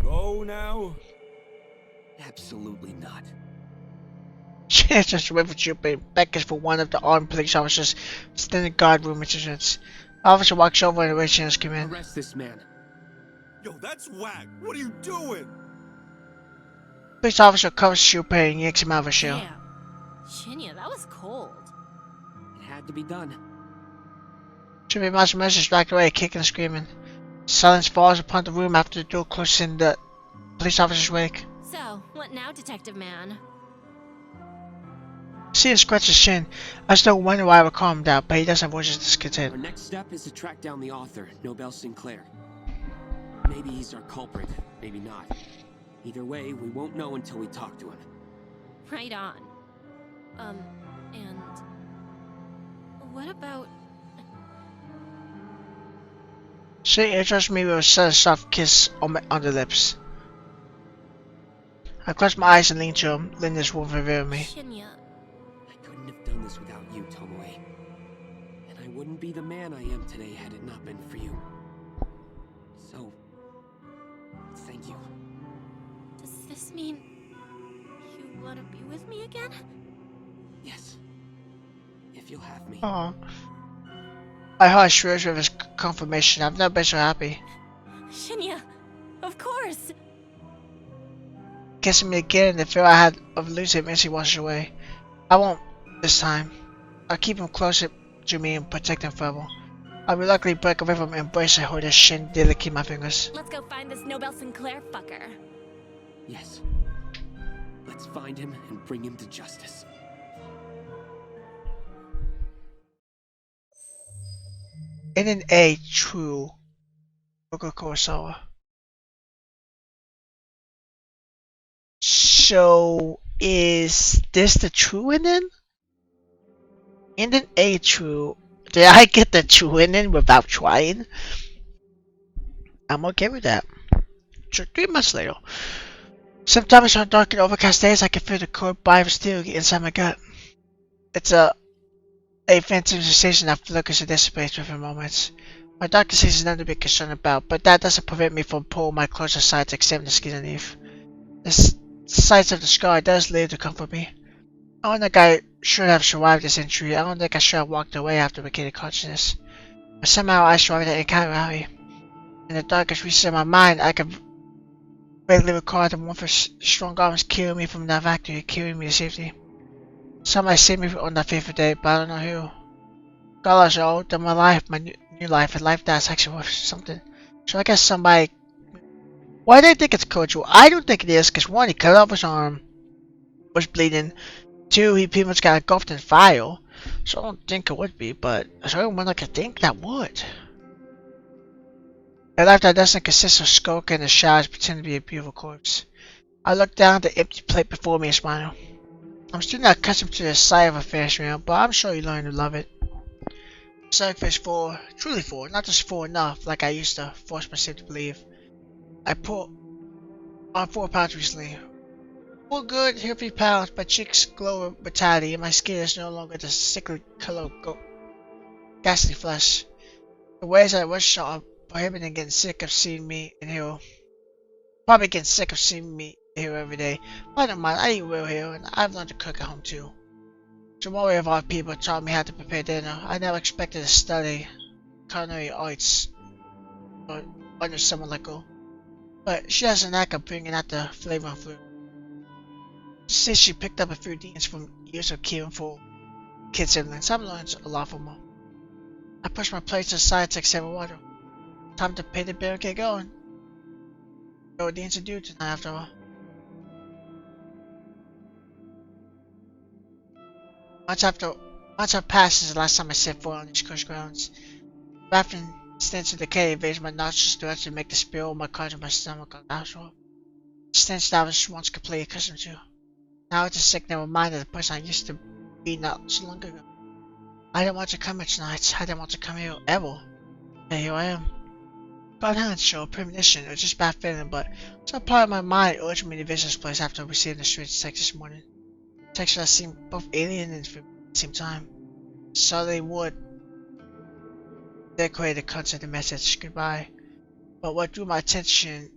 go now? Absolutely not. She just river Junpei beckons for one of the armed police officers standing guard room entrance. The officer walks over and waits for him to come in. Arrest this man. Yo, that's whack. What are you doing? Police officer covers Junpei and yanks him out of a shell. Damn. Shinya, that was cold. It had to be done. Junpei mounts a message back away, kicking and screaming. Silence falls upon the room after the door closes in the police officer's wake. So, what now, Detective Man? See him scratch his chin. I still wonder why I would call him that, but he doesn't voice his discontent. Our next step is to track down the author, Nobel Sinclair. Maybe he's our culprit, maybe not. Either way, we won't know until we talk to him. Right on. And... what about... She interests me with a sudden soft kiss on my underlips. I close my eyes and lean to him, letting this wolf reveal me. Shinya... I couldn't have done this without you, Tomoe. And I wouldn't be the man I am today had it not been for you. So, thank you. Does this mean... you want to be with me again? Yes. If you'll have me. Aww. My heart shrieks with his confirmation. I've never been so happy. Shinya, of course! Kissing me again and the fear I had of losing him as he washes away. I won't this time. I'll keep him closer to me and protect him forever. I'll reluctantly break away from him, embrace and hold his shin, delicate my fingers. Let's go find this Nobel Sinclair fucker. Yes. Let's find him and bring him to justice. In an A, true. Erika Kurosawa. So, is this the true ending? In an A, true. Did I get the true ending without trying? I'm okay with that. 3 months later. Sometimes on dark and overcast days, I can feel the cold vibe still inside my gut. It's a phantom sensation that flickers and dissipates within moments. My doctor says there's nothing to be concerned about, but that doesn't prevent me from pulling my clothes aside to examine the skin underneath. The size of the scar does live to comfort me. I don't think I should have survived this injury. I don't think I should have walked away after regaining consciousness. But somehow I survived that encounter. In the darkest recesses of my mind, I could vaguely recall the warmth of strong arms carrying me from that factory, carrying me to safety. Somebody saved me on that fateful day, but I don't know who. Regardless, though, that my life, my new life, a life that's actually worth something. So I guess somebody... Why do they think it's cultural? I don't think it is, because one, he cut off his arm, was bleeding. Two, he pretty much got engulfed in fire. So I don't think it would be, but there's only one I could think that would. A life that doesn't consist of skulking in the shadows pretending to be a beautiful corpse. I look down at the empty plate before me and smile. I'm still not accustomed to the sight of a finished meal, but I'm sure you learn to love it. Sunfish full, truly full, not just full enough like I used to force myself to believe. I put on 4 pounds recently. 4 good, healthy pounds, my cheeks glow with vitality, and my skin is no longer the sickly color of ghastly flesh. The ways I was shot prohibiting getting sick of seeing me in here. Probably getting sick of seeing me here every day. But I don't mind, I eat well here, and I've learned to cook at home too. Tomorrow of all people taught me how to prepare dinner. I never expected to study culinary arts under someone like her. But she has a knack of bringing out the flavor of food. She says she picked up a few things from years of caring for kids siblings. I've learned a lot from her. I push my plates aside to accept water. Time to pay the bill and get going. There were things to do tonight after all. Months have passed since the last time I set foot on these cursed grounds. Bathroom stench of decay invades my nostrils directly to make the spill of my car to my stomach on natural. Stench that I was once completely accustomed to. Now it's a sickening reminder of the person I used to be not so long ago. I didn't want to come here tonight. I didn't want to come here ever. And here I am. God hadn't shown premonition or just bad feeling, but some part of my mind urged me to visit this place after receiving the strange text this morning. Text that seemed both alien and familiar at the same time. So they would decorate the content of the message, goodbye. But what drew my attention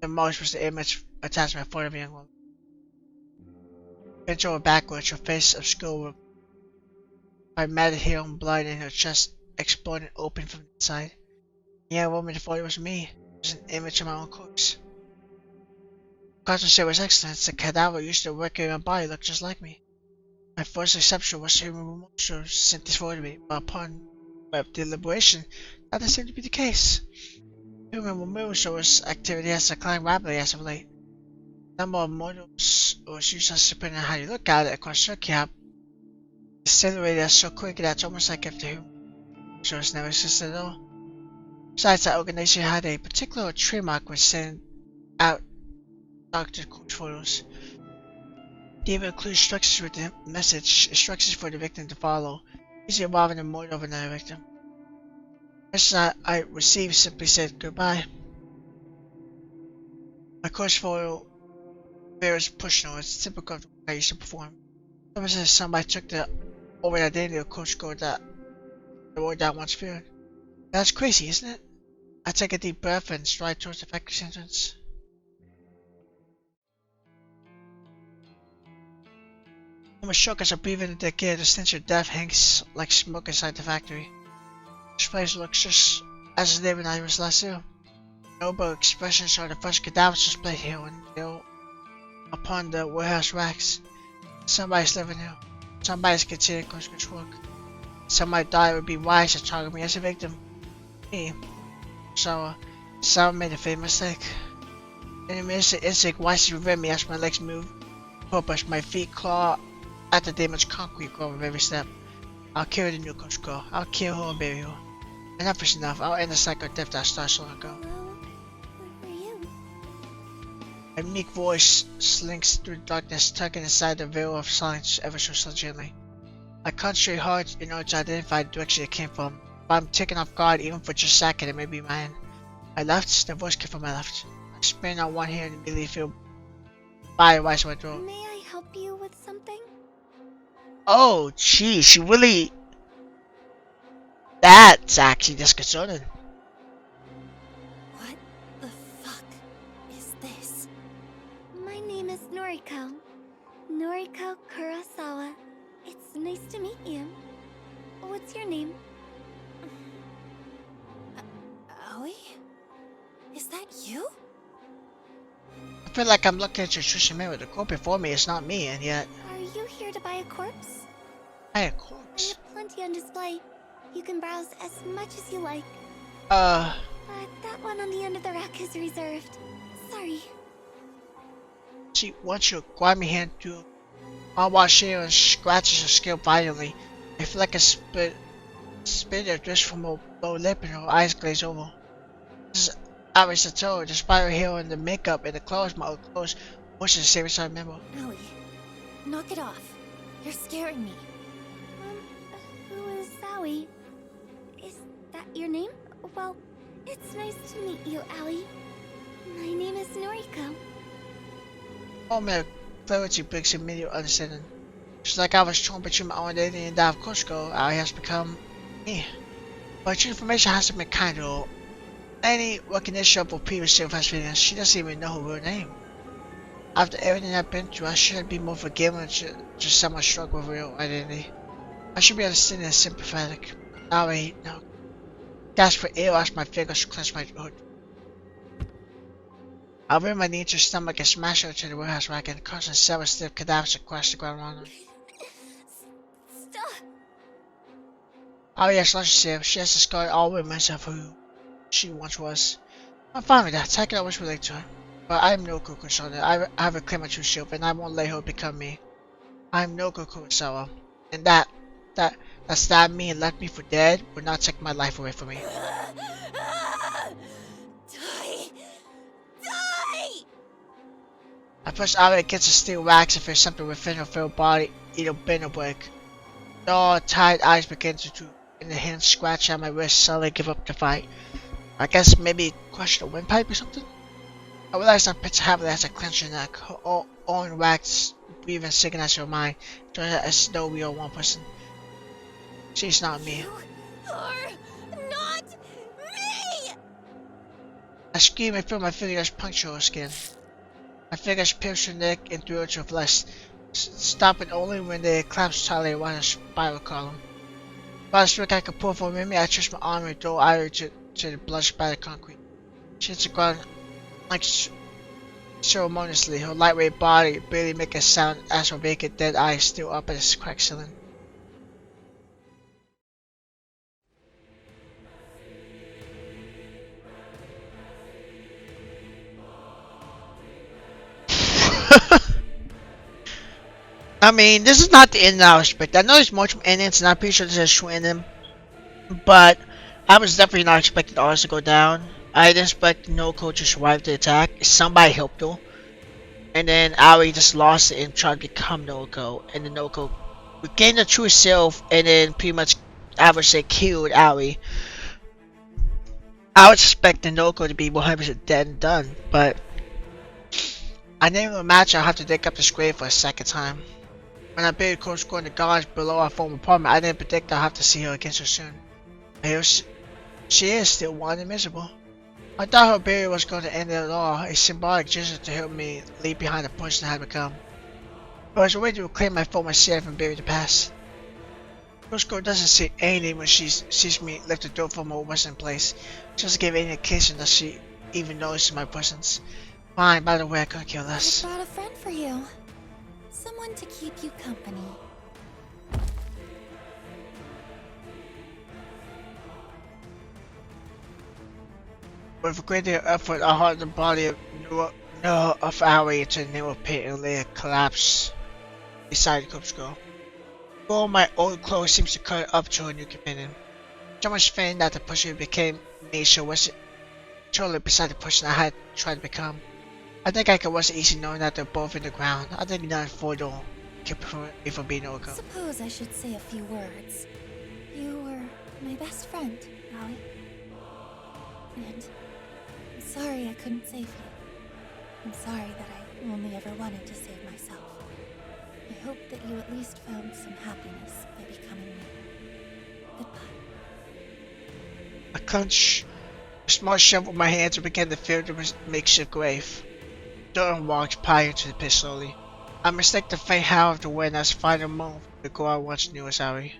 the most was the image attached to my photo of a young woman. Bent over backwards, her face obscured by matted hair and blood, and her chest exploding open from the inside. The young woman thought it was me. It was an image of my own corpse. Craftsmanship was excellent. The cadaver used to work in my body looked just like me. My first assumption was human removal sent this photo to me, but upon deliberation, that seemed to be the case. Human removal activity has declined rapidly as of late. The number of models was useless depending on how you look at it across Turkey have accelerated so quickly that it's almost like if the human source never existed at all. Besides, that organization had a particular trademark when sending out doctored corpse photos. They even include instructions with the message, instructions for the victim to follow, usually involving the murder of another victim. The message I received simply said goodbye. My corpse photo bears push notes, typical of the work I used to perform. Someone says somebody took the over the identity of Coach Go that the word that once feared. That's crazy, isn't it? I take a deep breath and stride towards the factory's entrance. I was shocked as I breathed in the dead air. The stench of death hangs like smoke inside the factory. This place looks just as it did when I was last here. Noble expressions are the fresh cadavers displayed here and there upon the warehouse racks. Somebody's living here. Somebody's continuing Christmas work. Somebody thought it would be wise to target me as a victim. Me. So, someone made a fatal mistake. In a minute, the instinct wisely prevented me as my legs moved. Purpose, my feet claw at the damaged concrete growing with every step. I'll carry the new coach girl. I'll kill her and bury her. Enough is enough. I'll end the cycle of death that started so long ago. What were you? A meek voice slinks through the darkness, tugging aside the veil of silence ever so gently. I concentrate hard in order to identify the direction it came from, but I'm taken off guard even for just a second. It may be mine. I left, the voice came from my left. Spin on one hand and immediately feel fire rise my throat. May I help you with something? Oh, gee, she really. That's actually disconcerting. What the fuck is this? My name is Noriko. Noriko Kurosawa. It's nice to meet you. What's your name? Aoi? Is that you? I feel like I'm looking at your Trisha mirror. The corpse before me is not me, and yet Are you here to buy a corpse? I had a I corpse. have plenty on display. You can browse as much as you like. Uh, But that one on the end of the rack is reserved. Sorry. see, once you grab my hand through, I'll watch her and scratches her skin violently. I feel like a spit of drips from her lower lip and her eyes glaze over. This is Aris Sato, despite her hair and the makeup and the clothes, my old clothes, which is the same as I remember. Aoi, knock it off. You're scaring me. Who is Aoi? Is that your name? Well, it's nice to meet you, Aoi. My name is Noriko. Oh man, clarity brings immediate understanding. It's like I was torn between my own identity and that of Cusco. I has become me. But your information hasn't been kind at all. Any recognition of her previous self-experience, she doesn't even know her real name. After everything I've been through, I should be more forgiving and just someone struggle with real identity. I should be understanding and sympathetic. Aoi, no. Gasp for air as my fingers clench my hood. I ran my knee to her stomach and smashed her to the warehouse wagon, causing several stiff cadavers across the ground around her. Stop! Aoi has lost herself. She has discarded all remnants of who she once was. I'm fine with that. I can always relate to her. But I am no Kurosawa. I have reclaimed my true self, and I won't let her become me. I am no Kurosawa, and that stabbed me and left me for dead will not take my life away from me. Die! Die! I pushed Aoi against the steel racks and felt something within her frail body either bend or break. The all tired eyes began to droop, and the hands scratching at my wrist suddenly give up the fight. I guess maybe crushed a windpipe or something? I realized I pictured heavily as I clenched her neck, her own wax breathing sickness her mind, joining her as though we are one person. She's not me. You are not me! I screamed and felt my fingers puncture her skin. My fingers pierced her neck and through her flesh, stopping only when they collapsed tightly around her spiral column. By the strength I could pull from me, I twitched my arm and threw Aoi to the blood-spattered concrete. She hit the ground like ceremoniously, her lightweight body barely making a sound as her vacant dead eyes still up at the cracked ceiling. I mean, this is not the end I expected. I know there's multiple endings, and I'm pretty sure there's a true ending, but I was definitely not expecting ours to go down. I didn't expect Noriko to survive the attack. Somebody helped her, and then Aoi just lost it and tried to become Noriko, and then Noriko regained her true self, and then pretty much, I would say, killed Aoi. I was expecting Noriko to be 100% dead and done, but I never imagined I'd have to dig up this grave for a second time. When I buried Cusco in the gardens below our former apartment, I didn't predict I'd have to see her again so soon. Here she is, still one and miserable. I thought her burial was going to end at all, a symbolic gesture to help me leave behind the person I had become. But it was a way to reclaim my former self and bury the past. Cusco doesn't say anything when she sees me lift the door from her resting place. She doesn't give any indication that she even notices my presence. Fine, by the way, I couldn't care less. I brought a friend for you. Someone to keep you company. With a great deal of effort, I hauled the body of Aoi into the narrow pit and lay it collapsed beside Cusco. All my old clothes seems to cut up to a new companion. So much pain that the person became me so was totally beside the person I had tried to become. I think it was easy knowing that they're both in the ground. I think none for the kept me from being Noriko. Suppose I should say a few words. You were my best friend, Aoi. And I'm sorry I couldn't save you. I'm sorry that I only ever wanted to save myself. I hope that you at least found some happiness by becoming me. Goodbye. I clenched a small shovel with my hands and began to fill the makeshift grave. Jordan walked prior to the pit slowly. I mistake the faint howl of the wind as final moan from the girl I once knew as Harry.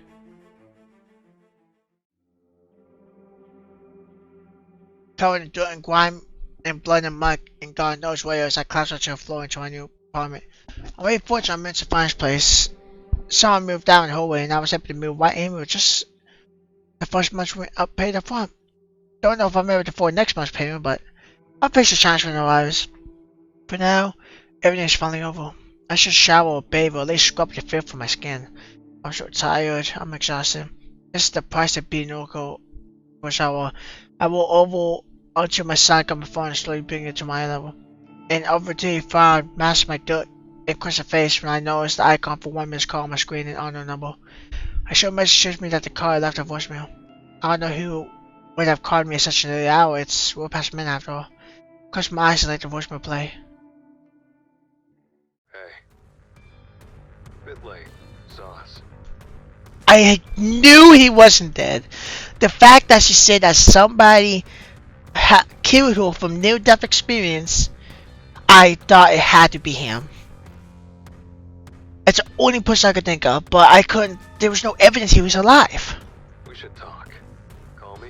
Covered in dirt and grime and blood and mud and God knows what else, I collapsed onto the floor into my new apartment. I'm very fortunate I managed to find this place. Someone moved down the hallway and I was able to move right in with just the first month's rent up paid up front. Don't know if I'm able to afford next month's payment, but I'll face the challenge when it arrives. For now, everything's finally over. I should shower or bathe or at least scrub the filth from my skin. I'm so tired, I'm exhausted. This is the price of being local for a shower. I will oval until my side got my phone and slowly bring it to my eye level. An over frown masked my dirt and crossed the face when I noticed the icon for 1 missed call on my screen and unknown number. A short message shows me that the caller left a voicemail. I don't know who would have called me at such an early hour. It's well past midnight after all. Close my eyes and let the voicemail play. Hey. Bit late. Sauce. I knew he wasn't dead. The fact that she said that somebody killed her from near-death experience, I thought it had to be him. It's the only person I could think of, but I couldn't. There was no evidence he was alive. We should talk. Call me?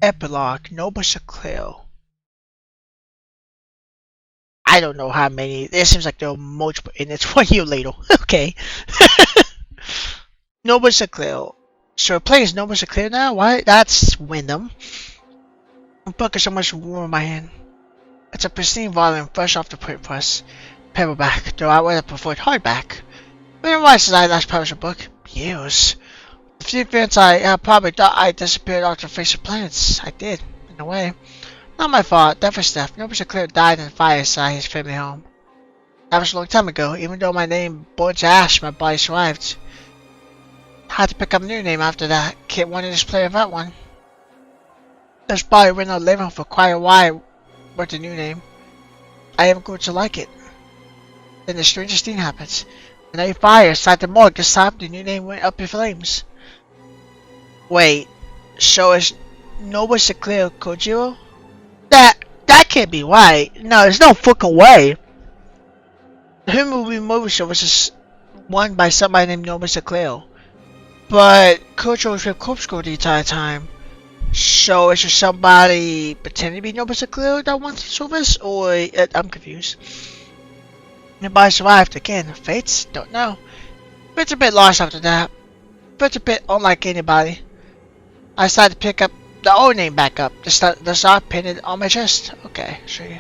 Epilogue, Noble Sinclair. I don't know how many. It seems like there are multiple, and it's 1 year later. Okay. Noble Sinclair. So we're playing as Noble Sinclair now? Why? That's Wyndham. The book is so much warm in my hand. It's a pristine volume, fresh off the print press. Paperback, though I would have preferred hardback. When was since I last published a book? Years. A few events I probably thought I disappeared off the face of planets. I did, in a way. Not my fault, that was Steph. Noble Sinclair died in a fire inside his family home. That was a long time ago, even though my name burned to ash, my body survived. Had to pick up a new name after that. Kid wanted to play without one. This body went on living for quite a while with the new name. I even grew to like it. Then the strangest thing happens. When I fire inside the morgue this time, the new name went up in flames. Wait, so is Noble Sinclair Kojiro? That can't be right. No, there's no fucking way. The Human Movie Service is won by somebody named Noble Sinclair. But Kojiro was with Corpse Girl the entire time. So is there somebody pretending to be Noble Sinclair that wants the service? Or I'm confused. Nobody survived again. Fates? Don't know. It's a bit lost after that. But a bit unlike anybody. I decided to pick up the old name back up. The star pinned on my chest. Okay, show you.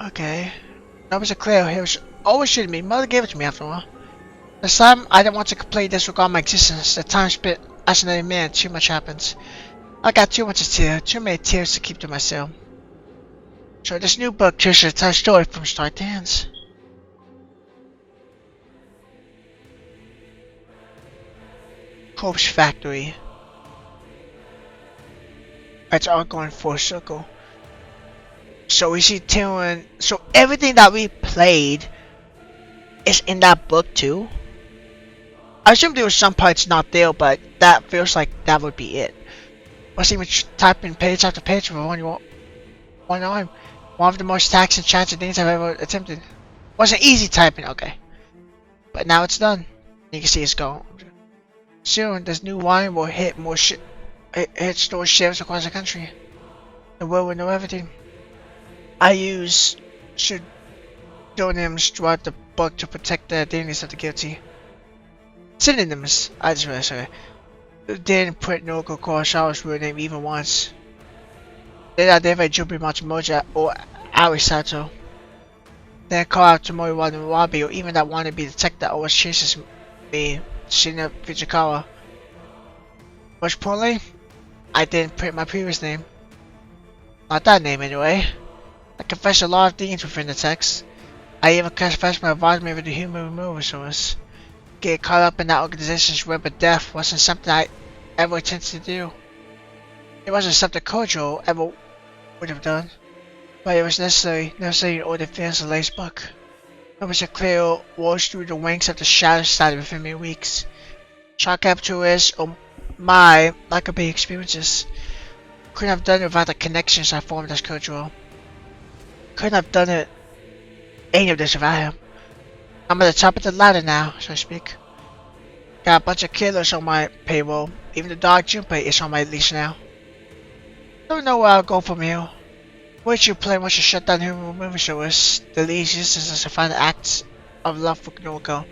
Okay. Noble Sinclair, he was always shooting me. Mother gave it to me after all. This time, I didn't want to completely disregard my existence. The time spent as another man, too much happens. I got too much to tear, too many tears to keep to myself. So this new book tells you the entire story from start to end. Corpse Factory. It's all going full circle. So we see Tyrion. So everything that we played is in that book too. I assume there was some parts not there, but that feels like that would be it. Was even typing page after page for one arm. One of the most taxing challenging things I've ever attempted. Wasn't easy typing, okay. But now it's done. You can see it's going. Soon, this new wine will hit hit store shelves across the country. The world will know everything. I use pseudonyms throughout the book to protect the identities of the guilty. Synonyms, I just realized, sorry. Didn't put Noriko Kurosawa's real name even once. Then identify Jubi Matsumoto or Arisato. Then call out Tomoe Watanabe or even that wannabe detective that always chases me, Shina Fujikawa. Most importantly, I didn't print my previous name. Not that name anyway. I confessed a lot of things within the text. I even confessed my involvement with the Human Removal Service. Getting caught up in that organization's web of death wasn't something I ever intended to do. It wasn't something Kojo ever would have done, but it was necessary in order to finish the lace book. It was a clear walls through the wings of the shadow side within mere weeks. Shock captures or my lack of big experiences. Couldn't have done it without the connections I formed as Kojo. Couldn't have done it any of this without him. I'm at the top of the ladder now, so to speak. Got a bunch of killers on my payroll. Even the dog Junpei is on my leash now. Don't know where I'll go from here. What you plan once you shut down human movie shows, the easiest is to find acts of love for Noriko.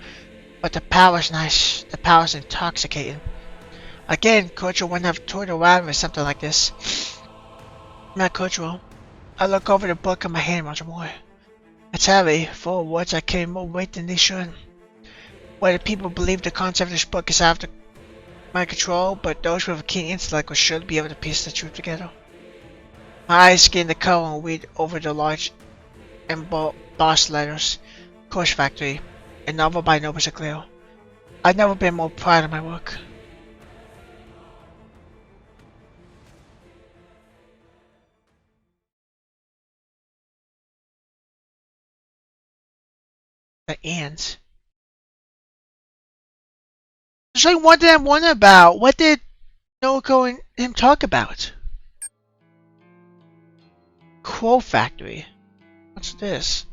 But the power's nice. The power's intoxicating. Again, Kojo wouldn't have toured around with something like this. Not Kojo. I look over the book in my hand once more. It's heavy, full of words that carry more weight than they should. Whether people believe the concept of this book is out of my control, but those with a keen intellect will surely be able to piece the truth together. My eyes scan the cover and read over the large embossed letters. Course Factory, a novel by Nobu Sakura. I've never been more proud of my work. The ends. There's only one thing I'm wondering about. What did Noriko and him talk about? Crow Factory. What's this?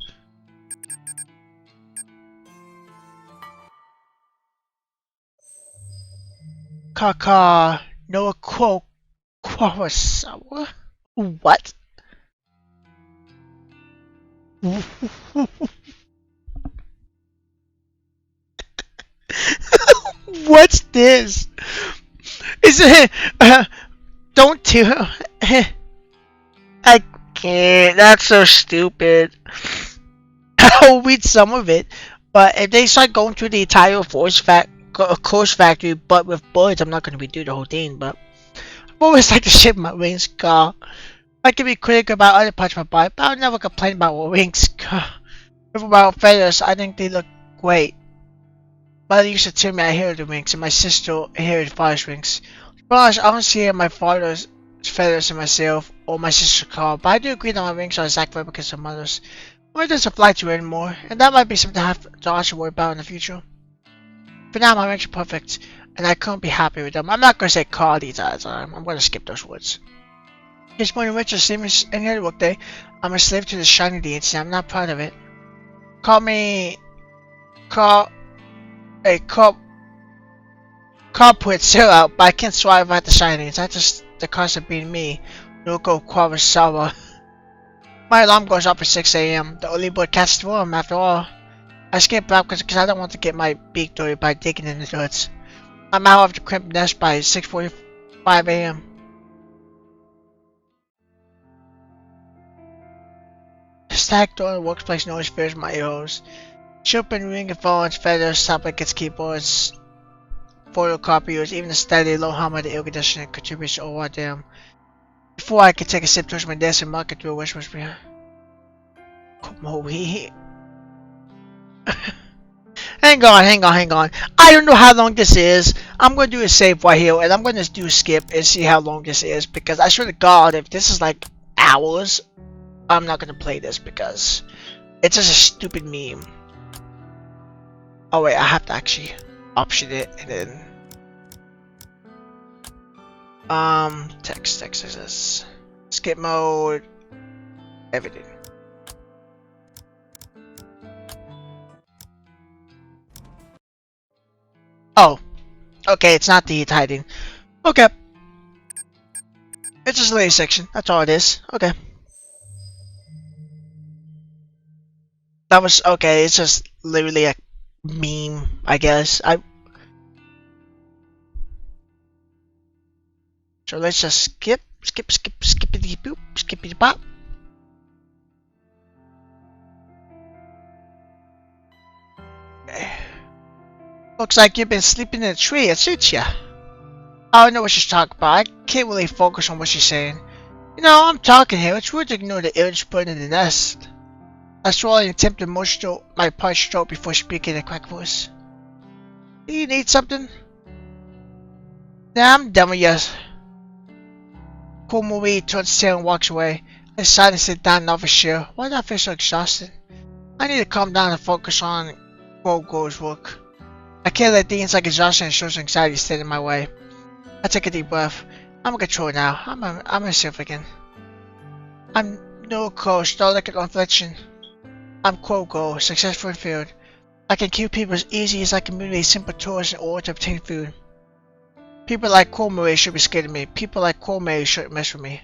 Kaka no Crow Kurosawa? What? What's this? Is it? Don't tell. I can't. That's so stupid. I'll read some of it, but if they start going through the entire course factory, but with birds, I'm not going to redo the whole thing. But I've always liked the shape of my wings. I can be critical about other parts of my body, but I'll never complain about my wings. If about feathers, I think they look great. Mother used to tell me I inherited wings, and my sister inherited father's wings. To be honest, I don't see my father's feathers in myself or my sister's car, but I do agree that my wings are exact replicas of mother's. Mother doesn't fly to it anymore, and that might be something I have to also worry about in the future. For now, my wings are perfect, and I couldn't be happy with them. I'm not going to say qualities at a time. I'm going to skip those words. This morning, Rich is same as any other workday. I'm a slave to the shiny deeds, and I'm not proud of it. Call me... Corporate sellout, but I can't survive without the shinings. That's just the cost of being me. Noriko Kurosawa. My alarm goes off at 6 AM. The early bird catches the worm, after all. I skip out because I don't want to get my beak dirty by digging in the dirt. I'm out of the crimp nest by 6:45 AM. The static door in the workplace noise fills my ears. Chirping, ring of phones, feathers, tablets, keyboards, photocopiers, even the steady low hum of the air conditioner contributes to all them. Before I could take a sip towards my desk and mark it through a wish was behind. Come over here. Hang on. I don't know how long this is. I'm going to do a save right here, and I'm going to do a skip and see how long this is, because I swear to God, if this is like hours, I'm not going to play this because it's just a stupid meme. Oh wait, I have to actually option it and then text, skip mode, everything. Oh, okay, it's not the hiding. Okay, it's just a later section. That's all it is. Okay, that was okay. It's just literally a meme, I guess. So let's just skippity boop, skippity pop. Looks like you've been sleeping in a tree. It suits ya. I don't know what she's talking about. I can't really focus on what she's saying. You know, I'm talking here. It's rude to ignore the image put in the nest. I swallowed and attempted to motion my parched throat before speaking in a cracked voice. Do you need something? Nah, I'm done with you. Komori turns tail and walks away. I decide to sit down in another chair. Why do I feel so exhausted? I need to calm down and focus on Gogo's work. I can't let things like exhaustion and social anxiety stand in my way. I take a deep breath. I'm in control now. I'm myself again. I'm no coach, stoic and reflection. I'm Gogo, successful in food. I can kill people as easy as I can manipulate simple tools in order to obtain food. People like Komori should be scared of me. People like Komori shouldn't mess with me.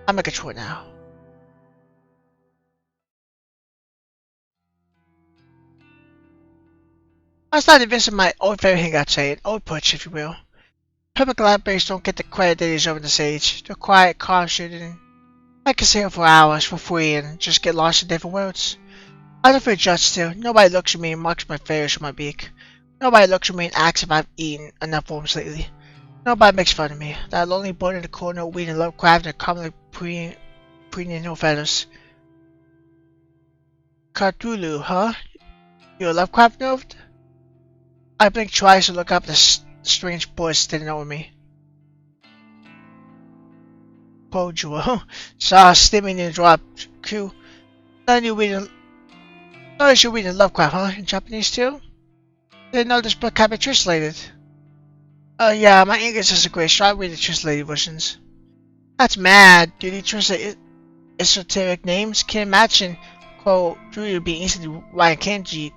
I'm in control now. I started to visit my old favorite hangout site, old Butch, if you will. Public libraries don't get the credit they deserve in this age. They're quiet, calm shooting. I can stay here for hours for free and just get lost in different worlds. I don't feel judged still. Nobody looks at me and marks my failures with my beak. Nobody looks at me and asks if I've eaten enough worms lately. Nobody makes fun of me. That lonely boy in the corner reading Lovecraft and commonly preening no feathers. Cthulhu, huh? You're a Lovecraft nerd? I blink twice to look up the strange boy standing over me. Pojo. Saw stimming in the drop. Q. Notice you're reading Lovecraft, huh? In Japanese too? Didn't know this book had been translated. Yeah, my English isn't great, so I read the translated versions. That's mad. Do they translate esoteric names? Can't imagine quote Drew being instantly writing kanji.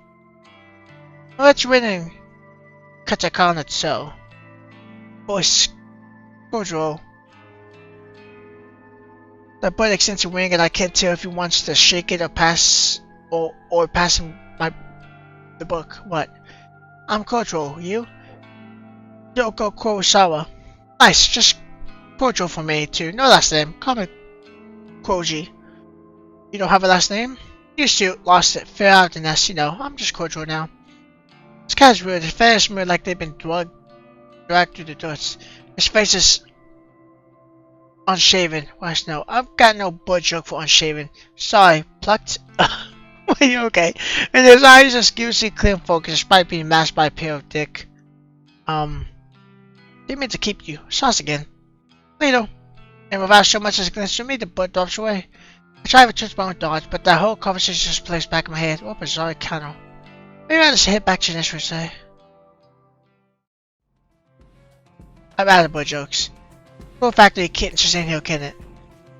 Well, it's written katakana, so. Voice. Gojo. The boy extends a ring and I can't tell if he wants to shake it or pass him the book. What? I'm Kojo, you? Yoko Kurosawa. Nice, just Kojo for me too. No last name. Call me Koji. You don't have a last name? Used to, lost it, fell out the nest, you know. I'm just Kojo now. This guy's weird. His face smell like they've been dragged through the dirt. His face is unshaven. Why no? I've got no butt joke for unshaven. Sorry, plucked. Are you okay? And his eyes are skewishly clear and focused despite being masked by a pair of dick. Didn't mean to keep you. Sauce again. Later. And without so much as a glance at me, the butt drops away. I try to touch my own thoughts, but that whole conversation just plays back in my head. What bizarre encounter. Maybe I'll just head back to this for a say. I'm out of butt jokes. Cool factory kittens just ain't here, can it?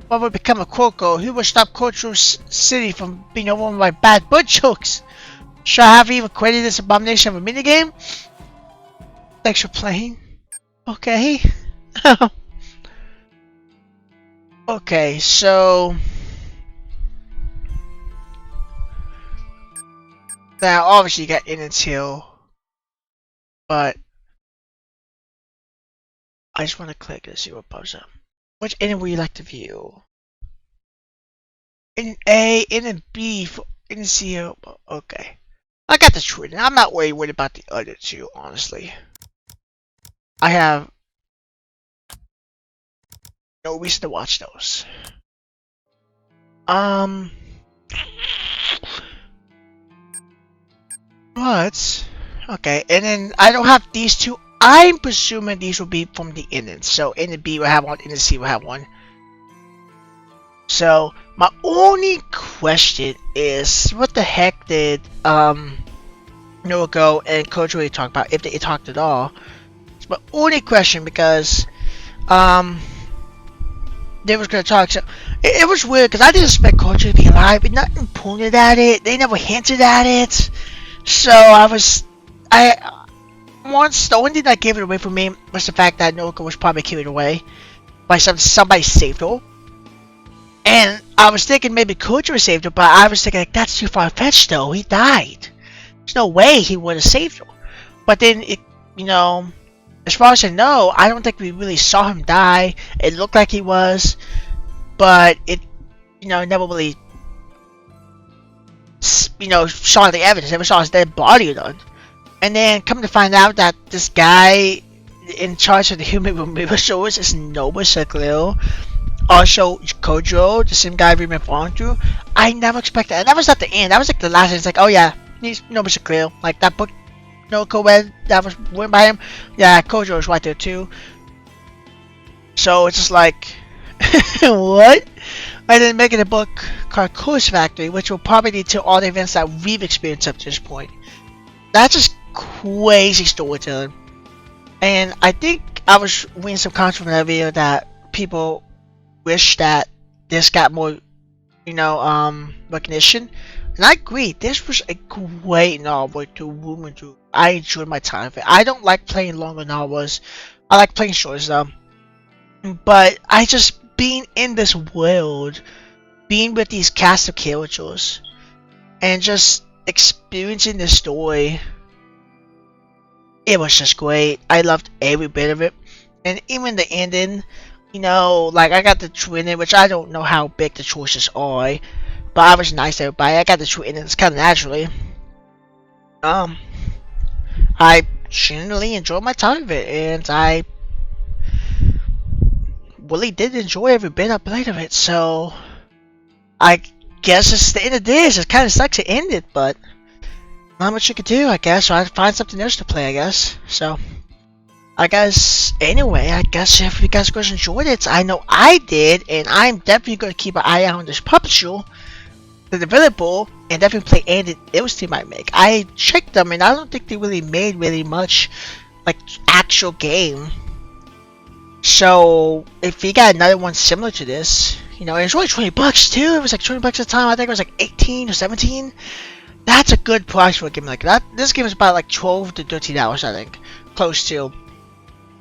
What would become a Quoko? Who would stop Cultural City from being overrun by bad butt jokes? Should I have even created this abomination of a minigame? Thanks for playing. Okay. Okay, so now obviously you got in until, but I just want to click and see what pops up. Which ending would you like to view? In A, in and B, in and C. Okay, I got the truth. I'm not worried about the other two, honestly. I have no reason to watch those. But okay, and then I don't have these two. I'm presuming these will be from the ending. So in the B will have one, in the C will have one. So my only question is, what the heck did Noriko and Kojo really talk about, if they talked at all? It's my only question because they was gonna talk. So it was weird because I didn't expect Kojo to be alive, but nothing pointed at it. They never hinted at it. So once the only thing that gave it away for me was the fact that Noriko was probably carried away by somebody saved her. And I was thinking maybe Kojo saved her, but I was thinking like, that's too far fetched though. He died. There's no way he would have saved her. But then it, you know, as far as I know, I don't think we really saw him die. It looked like he was, but it, you know, never really, you know, saw the evidence. Never saw his dead body done. And then come to find out that this guy in charge of the human removal service is Nobusaku. Also, Kojo, the same guy we've been following through. I never expected that. And that was at the end. That was like the last end. It's like, oh yeah, he's Nobusaku. Like that book, Noriko read, that was written by him. Yeah, Kojo was right there too. So it's just like, What? I didn't make it a book called Coolest Factory, which will probably lead to all the events that we've experienced up to this point. That's just crazy storytelling. And I think I was reading some comments from that video that people wish that this got more, recognition. And I agree, this was a great novel to room into. I enjoyed my time with it. I don't like playing longer novels. I like playing shorts though. But I just being in this world, being with these cast of characters, and just experiencing this story, it was just great. I loved every bit of it. And even the ending, I got the true ending, which I don't know how big the choices are, but I was nice to everybody. I got the true ending, it's kind of naturally. I genuinely enjoyed my time with it, and I really did enjoy every bit I played of it, so I guess it's the end of this. It kind of sucks to end it, but not much you could do, I guess. So I'd find something else to play, I guess. So, anyway, if you guys enjoyed it, I know I did, and I'm definitely going to keep an eye out on this puppet show, the developer, and definitely play anything else they might make. I checked them, and I don't think they really made really much, actual game. So, if you got another one similar to this, it was only $20 too. It was like $20 at the time. I think it was like 18 or 17. That's a good price for a game like that. This game is about like $12 to $13, I think. Close to.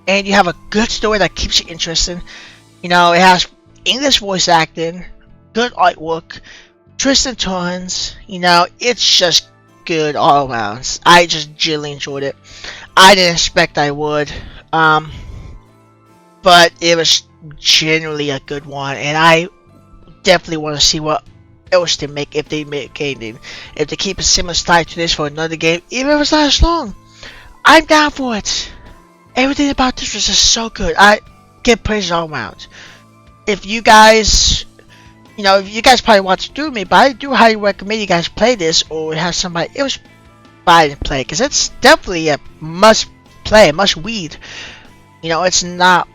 And you have a good story that keeps you interested. It has English voice acting, good artwork, twists and turns. It's just good all around. I just genuinely enjoyed it. I didn't expect I would. But it was genuinely a good one, and I definitely want to see what else they make if they make anything. If they keep a similar style to this for another game, even if it's not as long, I'm down for it. Everything about this was just so good. I get praise all around. If you guys, if you guys probably want to do me, but I do highly recommend you guys play this or have somebody else buy and play, because it's definitely a must play, must read. It's not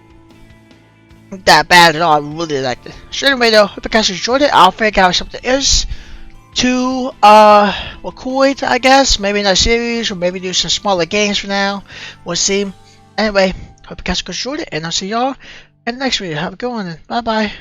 that bad at all. I really liked it. So anyway though, if you guys enjoyed it, I'll figure out something else to record, I guess. Maybe another series, or maybe do some smaller games for now. We'll see. Anyway, hope you guys enjoyed it, and I'll see y'all in the next video. Have a good one, and bye bye.